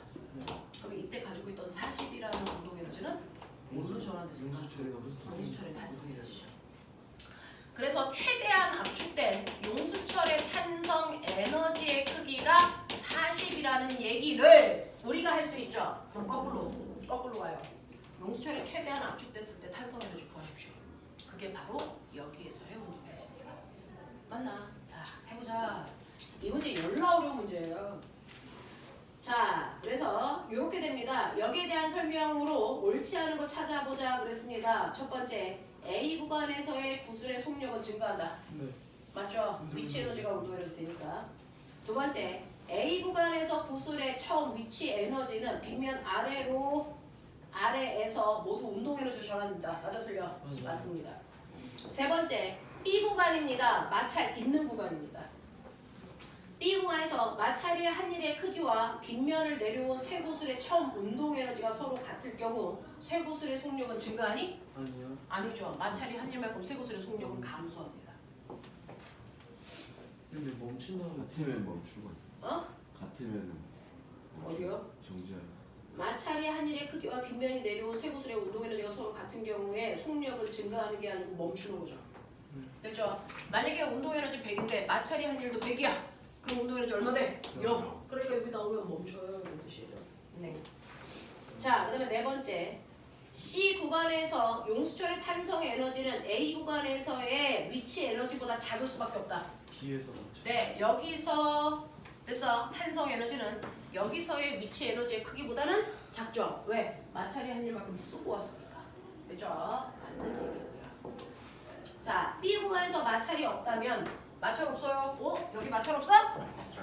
그럼 이때 가지고 있던 40이라는 운동에너지는 뭐로 전환됐을까? 용수철의 탄성 에너지죠. 그래서 최대한 압축된 용수철의 탄성 에너지의 크기가 40이라는 얘기를 우리가 할 수 있죠. 그럼 거꾸로 가요. 용수철이 최대한 압축됐을 때 탄성 에너지 구하십시오. 그게 바로 여기에서의 운동 에너지입니다. 맞나? 자, 해보자. 이 문제 열나 어려운 문제예요. 자, 그래서 이렇게 됩니다. 여기에 대한 설명으로 옳지 않은 거 찾아보자 그랬습니다. 첫 번째, A 구간에서의 구슬의 속력은 증가한다. 네. 맞죠? 위치 에너지가 운동 에너지 되니까. 두 번째, A 구간에서 구슬의 처음 위치 에너지는 빗면 아래에서 모두 운동 에너지로 전환됩니다. 맞아 틀려? 맞아요. 맞습니다. 세 번째, B 구간입니다. 마찰 있는 구간입니다. B 구간에서 마찰의 한 일의 크기와 빗면을 내려온 세 구슬의 처음 운동 에너지가 서로 같을 경우 세 구슬의 속력은 증가하니? 아니요. 아니죠. 마찰이 한 일만큼 세 구슬의 속력은 감소합니다. 근데 멈춘다고 같으면 멈추고 어? 같으면 어디요? 정지하고 마찰이 한 일의 크기와 빗면이 내려온 세 구슬의 운동 에너지가 서로 같은 경우에 속력은 증가하는 게 아니고 멈추는 거죠. 됐죠? 만약에 운동 에너지 100인데 마찰이 한 일도 100이야. 그럼 운동 에너지 얼마 돼? 0. 그러니까 여기 나오면 멈춰요. 이런 뜻이죠. 네. 자, 그다음에 네 번째. C 구간에서 용수철의 탄성 에너지는 A 구간에서의 위치 에너지보다 작을 수밖에 없다. B에서 맞죠? 네, 여기서 됐어. 탄성 에너지는 여기서의 위치 에너지의 크기보다는 작죠. 왜? 마찰이 한 일만큼 쓰고 왔으니까. 됐죠? 맞는 얘기고요. 자, B 구간에서 마찰이 없다면 마찰 없어요. 어? 여기 마찰 없어?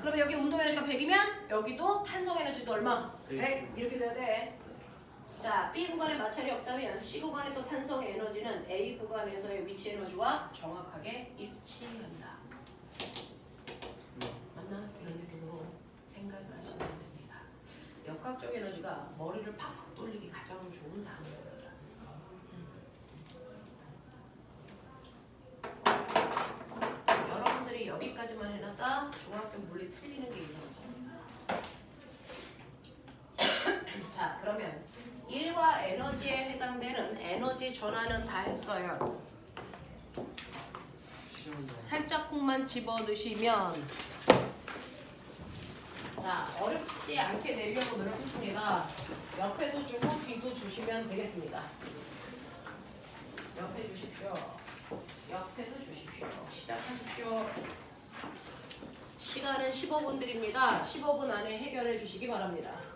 그러면 여기 운동 에너지가 100이면 여기도 탄성 에너지도 얼마? 100. 이렇게 돼야 돼. 자, B 구간에 마찰이 없다면 C 구간에서 탄성 에너지는 A 구간에서의 위치 에너지와 정확하게 일치한다. 맞나? 이런 느낌으로 생각하시면 됩니다. 역학적 에너지가 머리를 팍팍 돌리기 가장 좋은 단어입니다. 여러분들이 여기까지만 해놨다 중학교 물리 틀리는 게 이상하죠. 자, 그러면 1과 에너지에 해당되는 에너지 전환은 다 했어요. 살짝 콩만 집어넣으시면 자, 어렵지 않게 내려고 노력했습니다. 옆에도 주고 뒤도 주시면 되겠습니다. 옆에 주십시오. 옆에도 주십시오. 시작하십시오. 시간은 15분 드립니다. 15분 안에 해결해 주시기 바랍니다.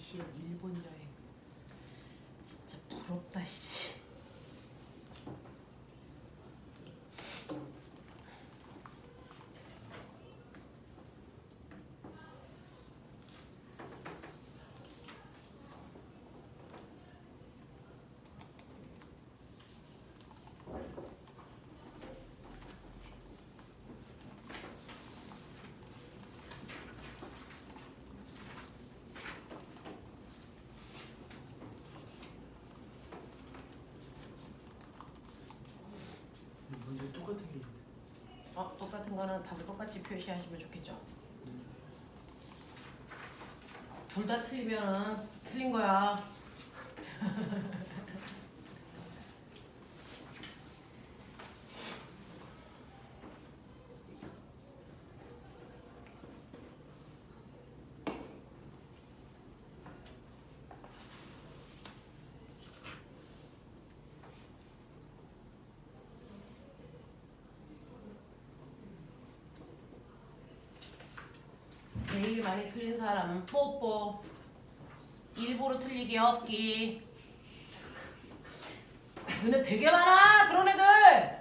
20 일본 여행. 진짜 부럽다 씨. 문제 똑같은 게 있는데. 똑같은 거는 답을 똑같이 표시하시면 좋겠죠. 둘 다 틀리면은 틀린 거야. 제일 많이 틀린 사람은 뽀뽀. 일부러 틀리기 없기. 너네 되게 많아 그런 애들.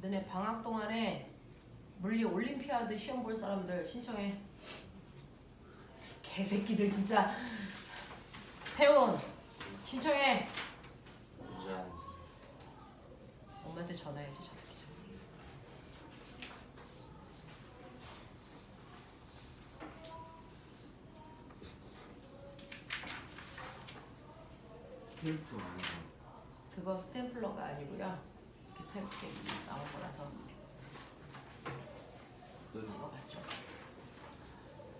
너네 방학 동안에 물리 올림피아드 시험 볼 사람들 신청해. 개새끼들 진짜. 세훈 신청해. 문제 안 엄마한테 전화해야지 저 새끼. 스테이프 아니야. 그거 스탬플러가 아니고요. 이렇게 새롭게 나온 거라서 찍어봤죠.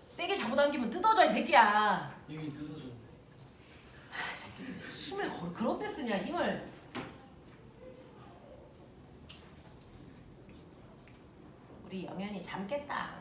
세게 잡아당기면 뜯어져 이 새끼야. 이미 뜯어졌는데. 아 새끼들 힘을 그런 데 쓰냐 힘을. 우리 영현이 잠 깼다.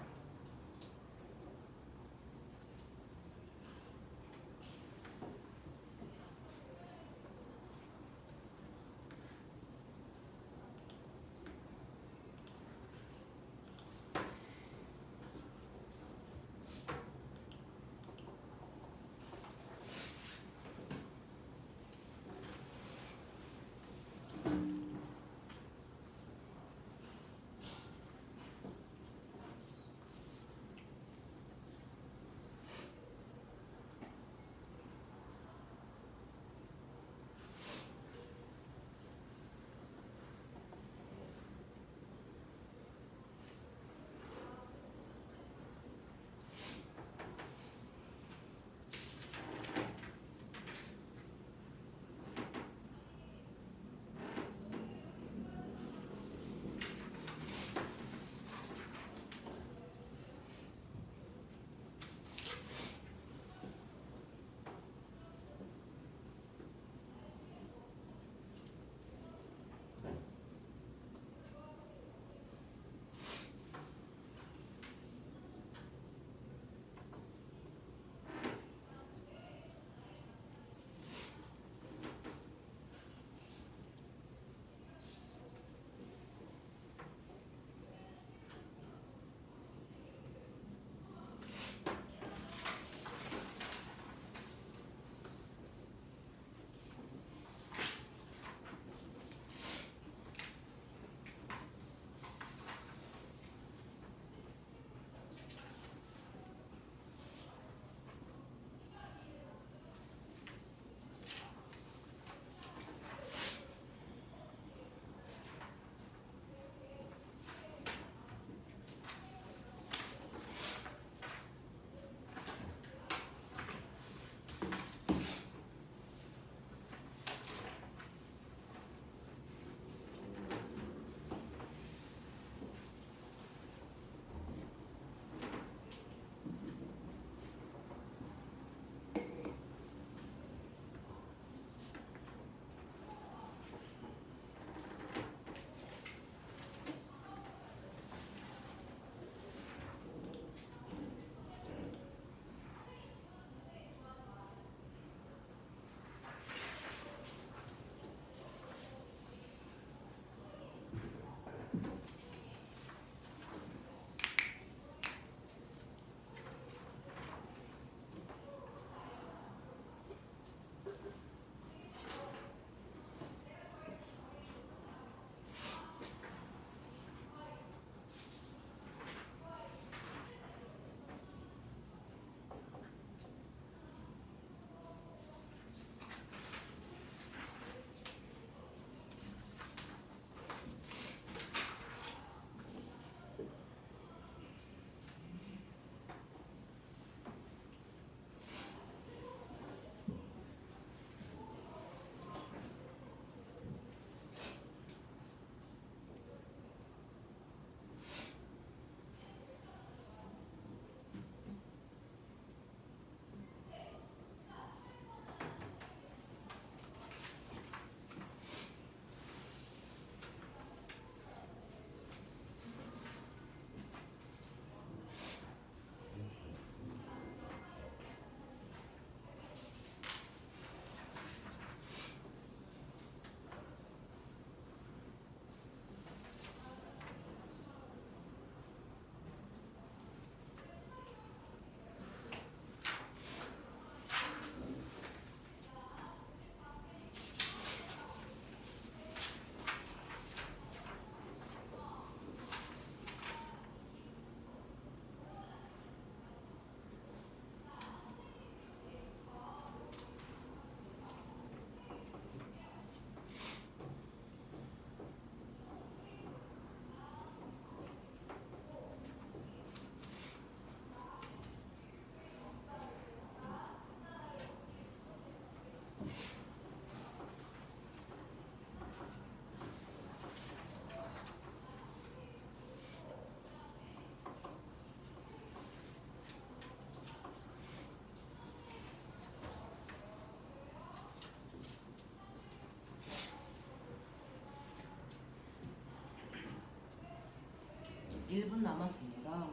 1분 남았습니다.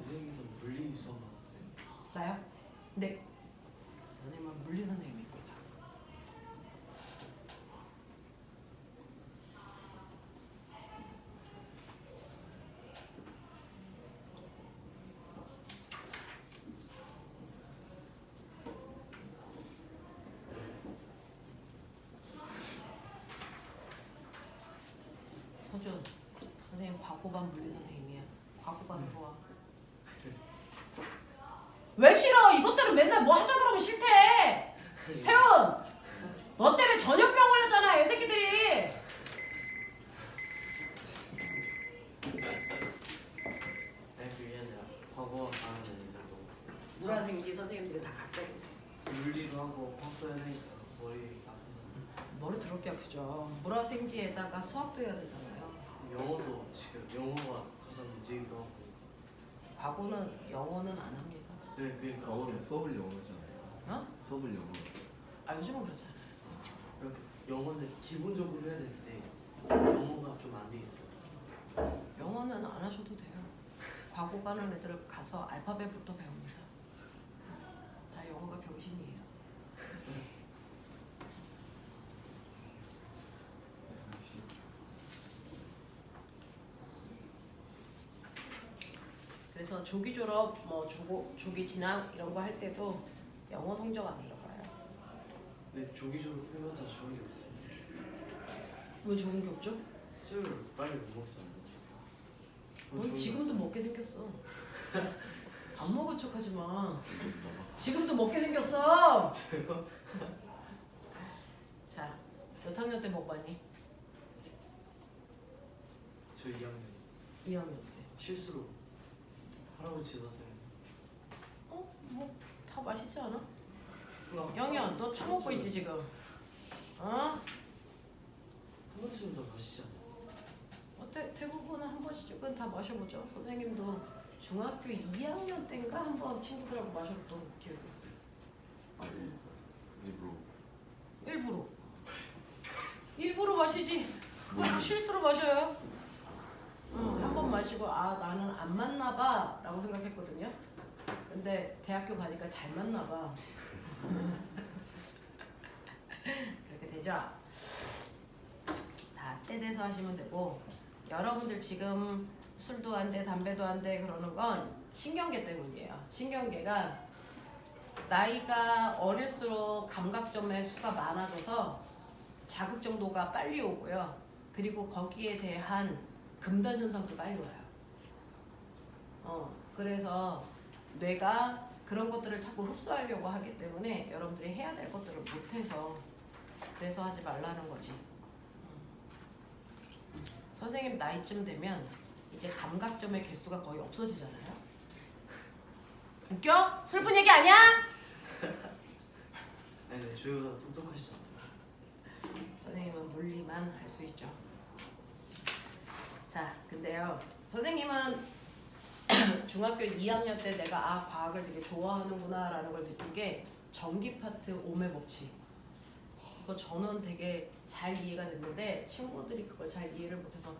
선생님도 물리 수업 나왔어요? 나요? 네. 선생님은 물리 선생님입니다. 서준, 선생님 과고반 물리 선생님이야. 과고반으로 와. 왜 싫어? 이것들은 맨날 뭐 하자 그러면 싫대. 세훈, 너 때문에 전염병 걸렸잖아, 애새끼들이. 그게 아니라 과거 가는 애들도 물화생지 선생님들이 다 각자 있어. 물리도 하고 화도 해야 되니까 머리 아프다. 머리 더럽게 아프죠. 물화생지에다가 수학도 해야 되잖아요. 영어도 지금 영어가 가장 문제이기도 하고. 과거는 영어는 안 합니다. 네, 그러니까 영어는 수업을 영어로 하잖아요. 어? 수업을 영어로. 아 요즘은 그렇잖아. 이렇게 영어는 기본적으로 해야 되는데 영어가 좀 안 돼 있어요. 영어는 안 하셔도 돼요. 과거 가는 애들 가서 알파벳부터 배웁니다. 다 영어가 병신이에요. 역시. 그래서 조기 졸업, 뭐 조기 진학 이런 거 할 때도 영어 성적 안 들어가요. 근데 조기 졸업 해봤자 좋은 게 없어요. 왜 좋은 게 없죠? 술 빨리 못 먹잖아요. 넌 지금도 먹게 생겼어. 안 먹은 척하지 마. 지금도 먹게 생겼어. 자, 몇 학년 때 먹봤니? 저 2학년 2학년 때. 실수로 할아버지 샀어요. 뭐 다 맛있지 않아? 영현, 너 처먹고 있지 지금? 어? 한 번쯤은 더 마시지 않아요? 대부분은 한 번씩은 다 마셔보죠. 선생님도 중학교 2학년 때인가 한번 친구들하고 마셨던 기억이 있어요. 아니 일부러. 일부러 마시지. 그거 실수로 마셔요. 한 번 마시고 아 나는 안 맞나 봐 라고 생각했거든요. 근데 대학교 가니까 잘 맞나 봐. 그렇게 되죠. 다 때 돼서 하시면 되고, 여러분들 지금 술도 안 돼, 담배도 안 돼 그러는 건 신경계 때문이에요. 신경계가 나이가 어릴수록 감각점의 수가 많아져서 자극 정도가 빨리 오고요. 그리고 거기에 대한 금단 현상도 빨리 와요. 그래서 뇌가 그런 것들을 자꾸 흡수하려고 하기 때문에 여러분들이 해야 될 것들을 못해서, 그래서 하지 말라는 거지. 선생님 나이쯤 되면 이제 감각점의 개수가 거의 없어지잖아요. 웃겨? 슬픈 얘기 아니야? 아니 네, 저희보다 똑똑하시잖아요. 선생님은 물리만 할 수 있죠. 자, 근데요, 선생님은 중학교 2학년 때 내가 과학을 되게 좋아하는구나 라는 걸 느낀 게 전기 파트 오음의 법칙. 그거 저는 되게 잘 이해가 됐는데 친구들이 그걸 잘 이해를 못해서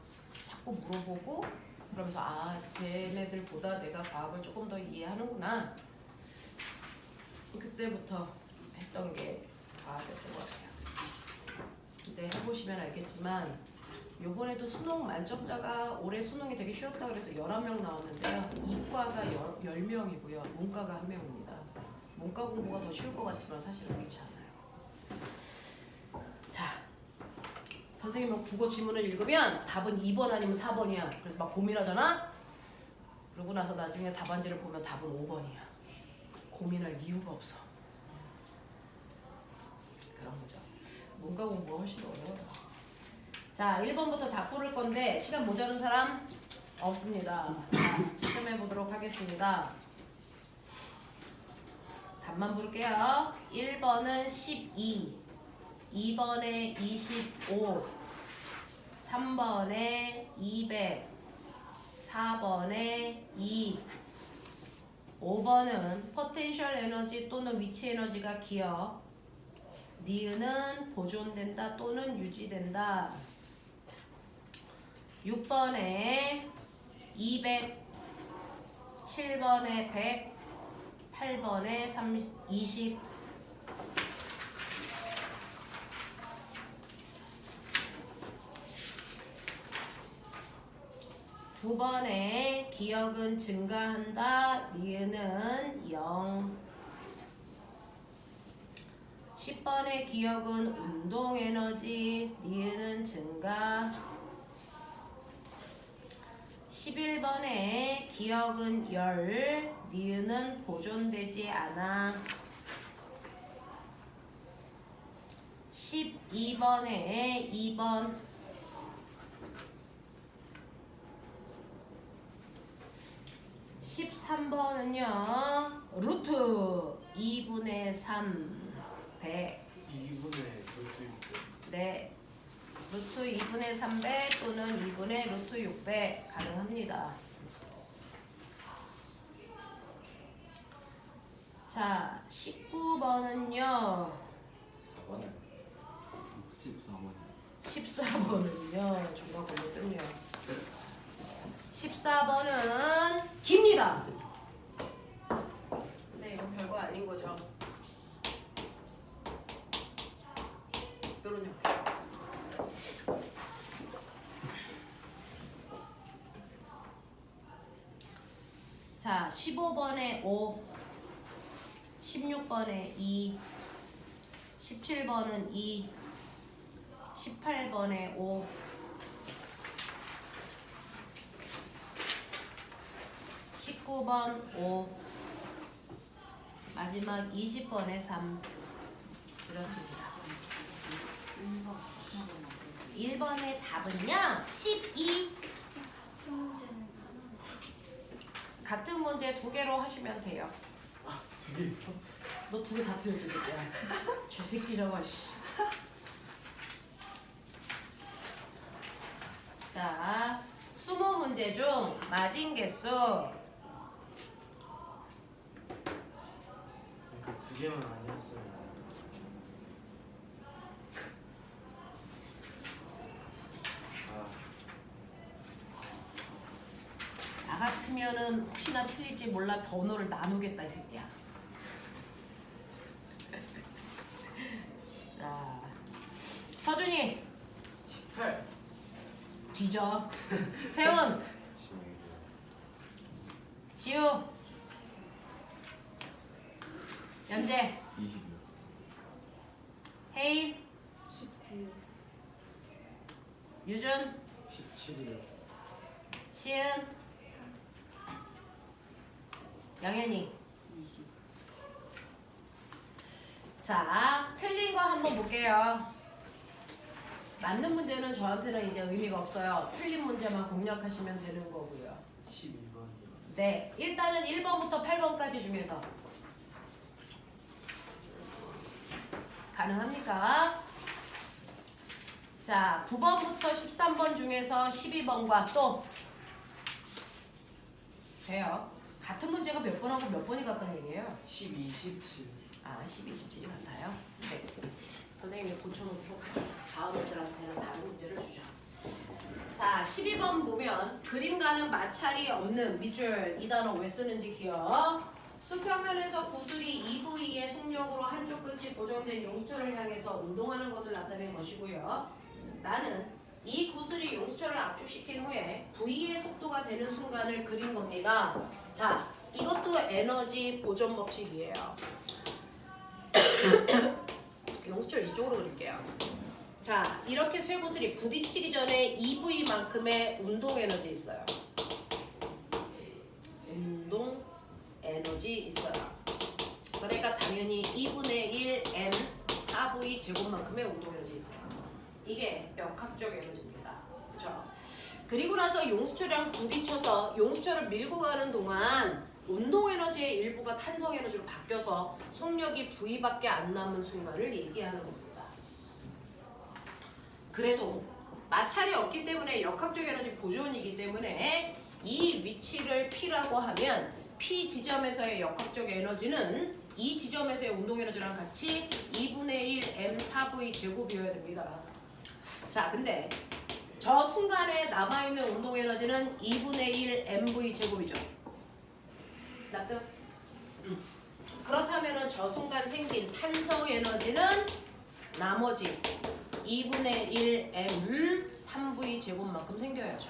자꾸 물어보고, 그러면서 쟤네들보다 내가 과학을 조금 더 이해하는구나. 그때부터 했던 게 과학이었던 것 같아요. 근데 해보시면 알겠지만 요번에도 수능 만점자가 올해 수능이 되게 쉬웠다 그래서 11명 나왔는데요. 이과가 10명이고요. 문과가 1명입니다. 문과 공부가 더 쉬울 것 같지만 사실은 그렇지 않아요. 자, 선생님은 국어 지문을 읽으면 답은 2번 아니면 4번이야. 그래서 막 고민하잖아? 그러고 나서 나중에 답안지를 보면 답은 5번이야. 고민할 이유가 없어. 문과 공부가 훨씬 더 어려워요. 자, 1번부터 다 풀을 건데 시간 모자란 사람 없습니다. 자, 지금해 보도록 하겠습니다. 답만 부를게요. 1번은 12, 2번에 25, 3번에 200, 4번에 2, 5번은 포텐셜 에너지 또는 위치 에너지가 기억, 니은은 보존된다 또는 유지된다. 6번에 200, 7번에 100, 8번에 20, 9번에 기억은 증가한다, 니은은 0. 10번의 기억은 운동 에너지, 니은은 증가. 11번의 기억은 열, 니은은 보존되지 않아. 12번에 2번 13번은요 루트 2분의 3 100. 2분의 루트 600. 네, 루트 2분의 300 또는 2분의 루트 600 가능합니다. 자, 19번은요 4번은 14번은요 중간 걸로 뜬요. 14번은 깁니다. 네, 이거 별거 아닌 거죠. 이런 형태. 자, 15번에 5, 16번에 2, 17번은 2, 18번에 5, 19번 5, 마지막 20번에 3. 그렇습니다. 1번의 답은요 12. 같은 문제 2개로 하시면 돼요. 두 개. 너 2개 다 틀려주겠다. 저 새끼 저거 씨. 자, 20문제 중 맞은 개수 그러니까 두 개만 아니었어요. 나 같으면은 혹시나 틀릴지 몰라 번호를 나누겠다 이 새끼야. 자, 서준이 18. 뒤져. 세훈, 지우, 연재, 20이요. 혜인, 19. 유준, 17이요. 시은, 영현이. 20. 자, 틀린 거 한번 볼게요. 맞는 문제는 저한테는 이제 의미가 없어요. 틀린 문제만 공략하시면 되는 거고요. 12번이요. 네, 일단은 1번부터 8번까지 중에서 가능합니까? 자, 9번부터 13번 중에서 12번과 또 돼요. 같은 문제가 몇 번하고 몇 번이 같다는 얘기예요. 12, 17. 아, 12, 17이 같아요? 네. 선생님이 고쳐놓도록 하죠. 다음 애들한테는 다른 문제를 주죠. 자, 12번 보면 그림과는 마찰이 없는 밑줄 이 단어 왜 쓰는지 기억. 수평면에서 구슬이 2V의 속력으로 한쪽 끝이 고정된 용수철을 향해서 운동하는 것을 나타낸 것이고요. 나는 이 구슬이 용수철을 압축시킨 후에 V의 속도가 되는 순간을 그린 겁니다. 자, 이것도 에너지 보존 법칙이에요. 용수철 이쪽으로 그릴게요. 자, 이렇게 쇠구슬이 부딪히기 전에 2V만큼의 운동 에너지 있어요. 운동 에너지 있어요. 그러니까 당연히 2분의 1 M 4V 4V 제곱만큼의 운동 에너지 있어요. 이게 역학적 에너지입니다. 그렇죠? 그리고 나서 용수철이랑 부딪혀서 용수철을 밀고 가는 동안 운동 에너지의 일부가 탄성 에너지로 바뀌어서 속력이 V밖에 안 남은 순간을 얘기하는 겁니다. 그래도 마찰이 없기 때문에 역학적 에너지 보존이기 때문에 이 위치를 P라고 하면 P 지점에서의 역학적 에너지는 이 지점에서의 운동 에너지랑 같이 2분의 1 M4V 제곱이어야 됩니다. 자, 근데 저 순간에 남아있는 운동 에너지는 2분의 1 MV 제곱이죠. 납득? 그렇다면 저 순간 생긴 탄성 에너지는 나머지 2분의 1 M 3V 제곱만큼 생겨야죠.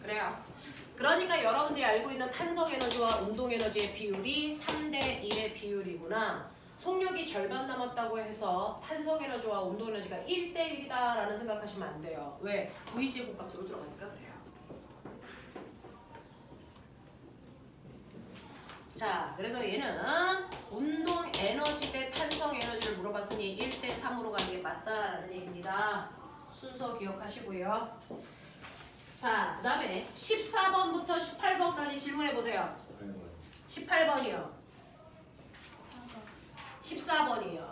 그래요. 그러니까 여러분들이 알고 있는 탄성 에너지와 운동 에너지의 비율이 3대 1의 비율이구나. 속력이 절반 남았다고 해서 탄성 에너지와 운동 에너지가 1대 1이다라는 생각하시면 안 돼요. 왜? V 제곱 값으로 들어가니까 그래요. 자, 그래서 얘는 운동 에너지 대 탄성 에너지를 물어봤으니 1대 3으로 가는 게 맞다라는 얘기입니다. 순서 기억하시고요. 자, 그 다음에 14번부터 18번까지 질문해보세요. 18번이요. 14번이요.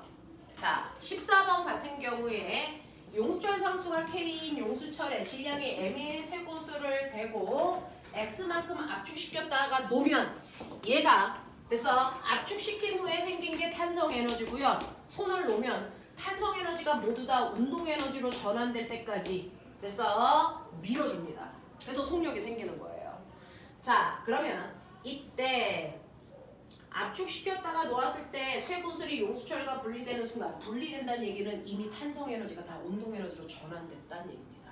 자, 14번 같은 경우에 용수철 상수가 K인 용수철에 질량이 M의 쇠구슬을 대고 X만큼 압축시켰다가 놓으면 얘가 그래서 압축시킨 후에 생긴 게 탄성 에너지고요. 손을 놓으면 탄성 에너지가 모두 다 운동 에너지로 전환될 때까지 그래서 밀어줍니다. 그래서 속력이 생기는 거예요. 자, 그러면 이때 압축시켰다가 놓았을 때 쇠구슬이 용수철과 분리되는 순간 분리된다는 얘기는 이미 탄성 에너지가 다 운동 에너지로 전환됐다는 얘기입니다.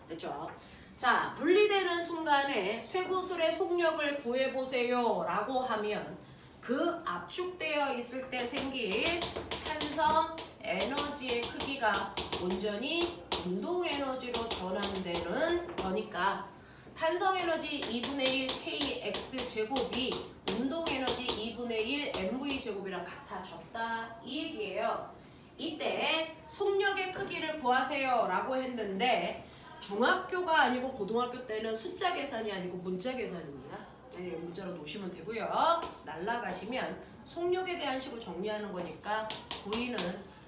됐죠? 자, 분리되는 순간에 쇠구슬의 속력을 구해보세요 라고 하면 그 압축되어 있을 때 생긴 탄성 에너지의 크기가 온전히 운동 에너지로 전환되는 거니까 탄성 에너지 2분의 1 kx 제곱이 운동 에너지 2분의 1 mv 제곱이랑 같아졌다 이 얘기예요. 이때 속력의 크기를 구하세요 라고 했는데 중학교가 아니고 고등학교 때는 숫자 계산이 아니고 문자 계산입니다. 네, 문자로 놓으시면 되고요. 날라가시면 속력에 대한 식으로 정리하는 거니까 V는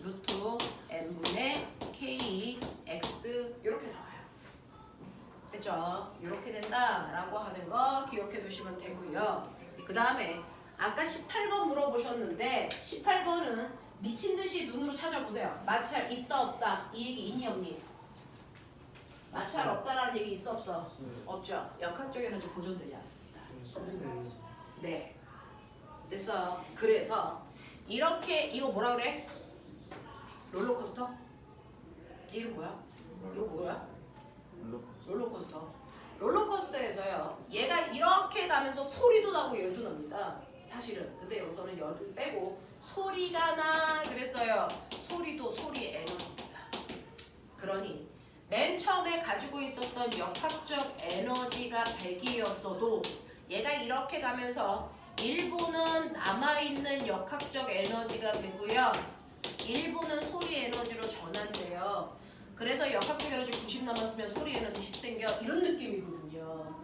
루트 n분의 kx 이렇게 나와요. 됐죠? 이렇게 된다라고 하는 거 기억해 두시면 되고요. 그 다음에 아까 18번 물어보셨는데 18번은 미친 듯이 눈으로 찾아보세요. 마찰 있다 없다 이 얘기 있니 없니? 마찰 없다라는 얘기 있어 없어? 없죠. 역학적 에너지 보존되지 않습니다. 네. 됐어. 그래서 이렇게 이거 뭐라 그래? 롤러코스터? 이름 뭐야? 이거 뭐야? 롤러코스터. 롤러코스터에서요. 얘가 이렇게 가면서 소리도 나고 열도 납니다. 사실은. 근데 여기서는 열을 빼고 소리가 나 그랬어요. 소리도 소리의 에너지입니다. 그러니 맨 처음에 가지고 있었던 역학적 에너지가 100이었어도 얘가 이렇게 가면서 일부는 남아있는 역학적 에너지가 되고요. 일부는 소리 에너지로 전환돼요. 그래서 역학적 에너지 90 남았으면 소리 에너지 10 생겨 이런 느낌이거든요.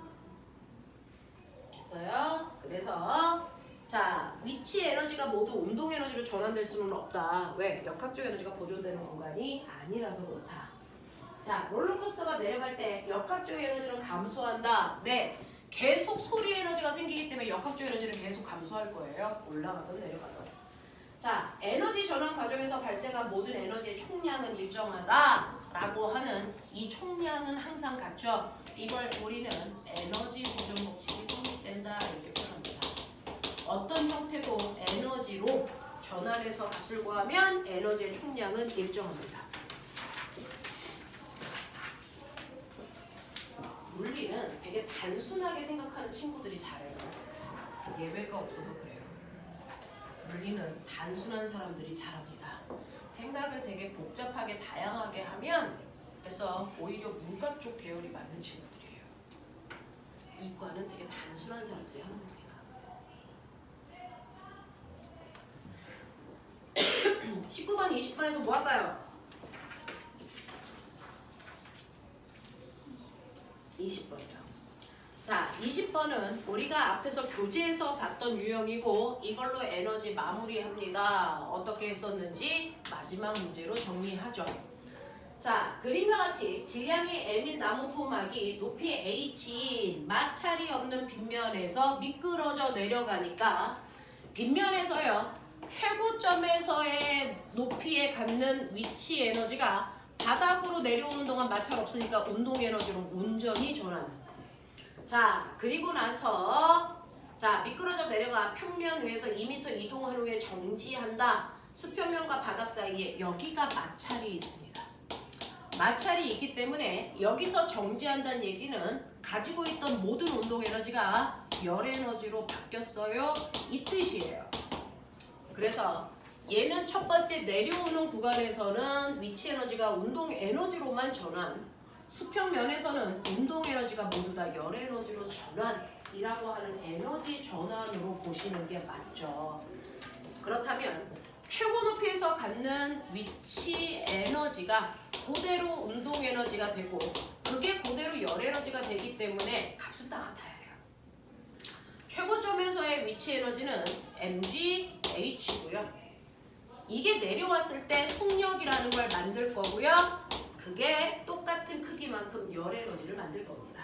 됐어요? 그래서 자 위치 에너지가 모두 운동 에너지로 전환될 수는 없다. 왜? 역학적 에너지가 보존되는 공간이 아니라서 그렇다. 자 롤러코스터가 내려갈 때 역학적 에너지는 감소한다. 네. 계속 소리 에너지가 생기기 때문에 역학적 에너지는 계속 감소할 거예요. 올라가든 내려가든. 자, 에너지 전환 과정에서 발생한 모든 에너지의 총량은 일정하다라고 하는 이 총량은 항상 같죠. 이걸 우리는 에너지 보존 법칙이 성립된다 이렇게 표현합니다. 어떤 형태도 에너지로 전환해서 값을 구하면 에너지의 총량은 일정합니다. 물리는 되게 단순하게 생각하는 친구들이 잘해요. 예외가 없어서 그래요. 물리는 단순한 사람들이 잘합니다. 생각을 되게 복잡하게 다양하게 하면 그래서 오히려 문과 쪽 계열이 맞는 친구들이에요. 이과는 되게 단순한 사람들이 하는 겁니다. 19번, 20번에서 뭐 할까요? 20번이요. 자, 20번은 우리가 앞에서 교재에서 봤던 유형이고 이걸로 에너지 마무리합니다. 어떻게 했었는지 마지막 문제로 정리하죠. 자, 그림과 같이 질량이 m인 나무 토막이 높이 h인 마찰이 없는 빗면에서 미끄러져 내려가니까 빗면에서요 최고점에서의 높이에 갖는 위치 에너지가 바닥으로 내려오는 동안 마찰 없으니까 운동 에너지로 온전히 전환. 자, 그리고 나서 자 미끄러져 내려가 평면 위에서 2m 이동한 후에 정지한다. 수평면과 바닥 사이에 여기가 마찰이 있습니다. 마찰이 있기 때문에 여기서 정지한다는 얘기는 가지고 있던 모든 운동 에너지가 열 에너지로 바뀌었어요. 이 뜻이에요. 그래서 얘는 첫 번째 내려오는 구간에서는 위치 에너지가 운동 에너지로만 전환, 수평면에서는 운동 에너지가 모두 다 열 에너지로 전환이라고 하는 에너지 전환으로 보시는 게 맞죠. 그렇다면 최고 높이에서 갖는 위치 에너지가 그대로 운동 에너지가 되고 그게 그대로 열 에너지가 되기 때문에 값은 다 같아야 해요. 최고점에서의 위치 에너지는 mgh고요. 이게 내려왔을 때 속력이라는 걸 만들 거고요. 그게 똑같은 크기만큼 열 에너지를 만들 겁니다.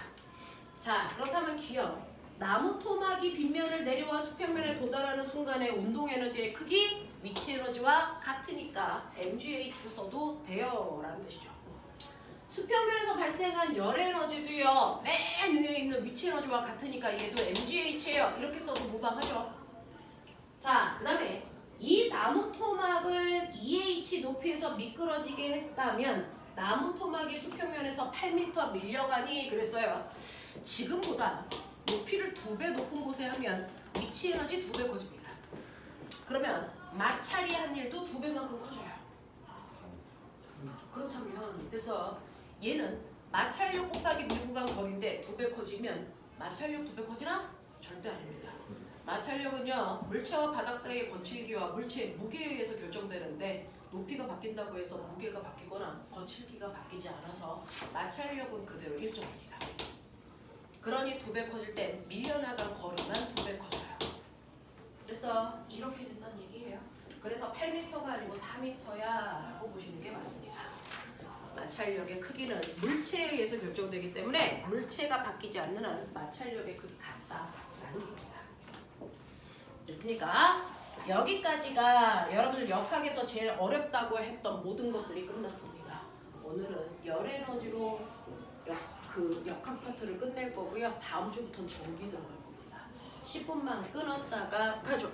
자, 그렇다면 기억. 나무 토막이 빗면을 내려와 수평면에 도달하는 순간의 운동 에너지의 크기, 위치 에너지와 같으니까 mgh로 써도 돼요 라는 뜻이죠. 수평면에서 발생한 열 에너지도요 맨 위에 있는 위치 에너지와 같으니까 얘도 mgh예요. 이렇게 써도 무방하죠. 자, 그 다음에 이 나무 토막을 EH 높이에서 미끄러지게 했다면 나무 토막이 수평면에서 8m 밀려가니 그랬어요. 지금보다 높이를 2배 높은 곳에 하면 위치 에너지 2배 커집니다. 그러면 마찰이 한 일도 2배만큼 커져요. 그렇다면 그래서 얘는 마찰력 곱하기 밀고 간 거리인데 2배 커지면 마찰력 2배 커지나? 절대 아닙니다. 마찰력은요 물체와 바닥 사이의 거칠기와 물체의 무게에 의해서 결정되는데 높이가 바뀐다고 해서 무게가 바뀌거나 거칠기가 바뀌지 않아서 마찰력은 그대로 일정합니다. 그러니 2배 커질 때 밀려나간 거리만 2배 커져요. 그래서 이렇게 된다는 얘기예요. 그래서 8m가 아니고 4m야 라고 보시는 게 맞습니다. 마찰력의 크기는 물체에 의해서 결정되기 때문에 물체가 바뀌지 않는 한 마찰력의 크기 같다라는 겁니다. 됐습니까? 여기까지가 여러분들 역학에서 제일 어렵다고 했던 모든 것들이 끝났습니다. 오늘은 열 에너지로 역학 파트를 끝낼 거고요. 다음 주부터는 전기 들어갈 겁니다. 10분만 끊었다가 가죠.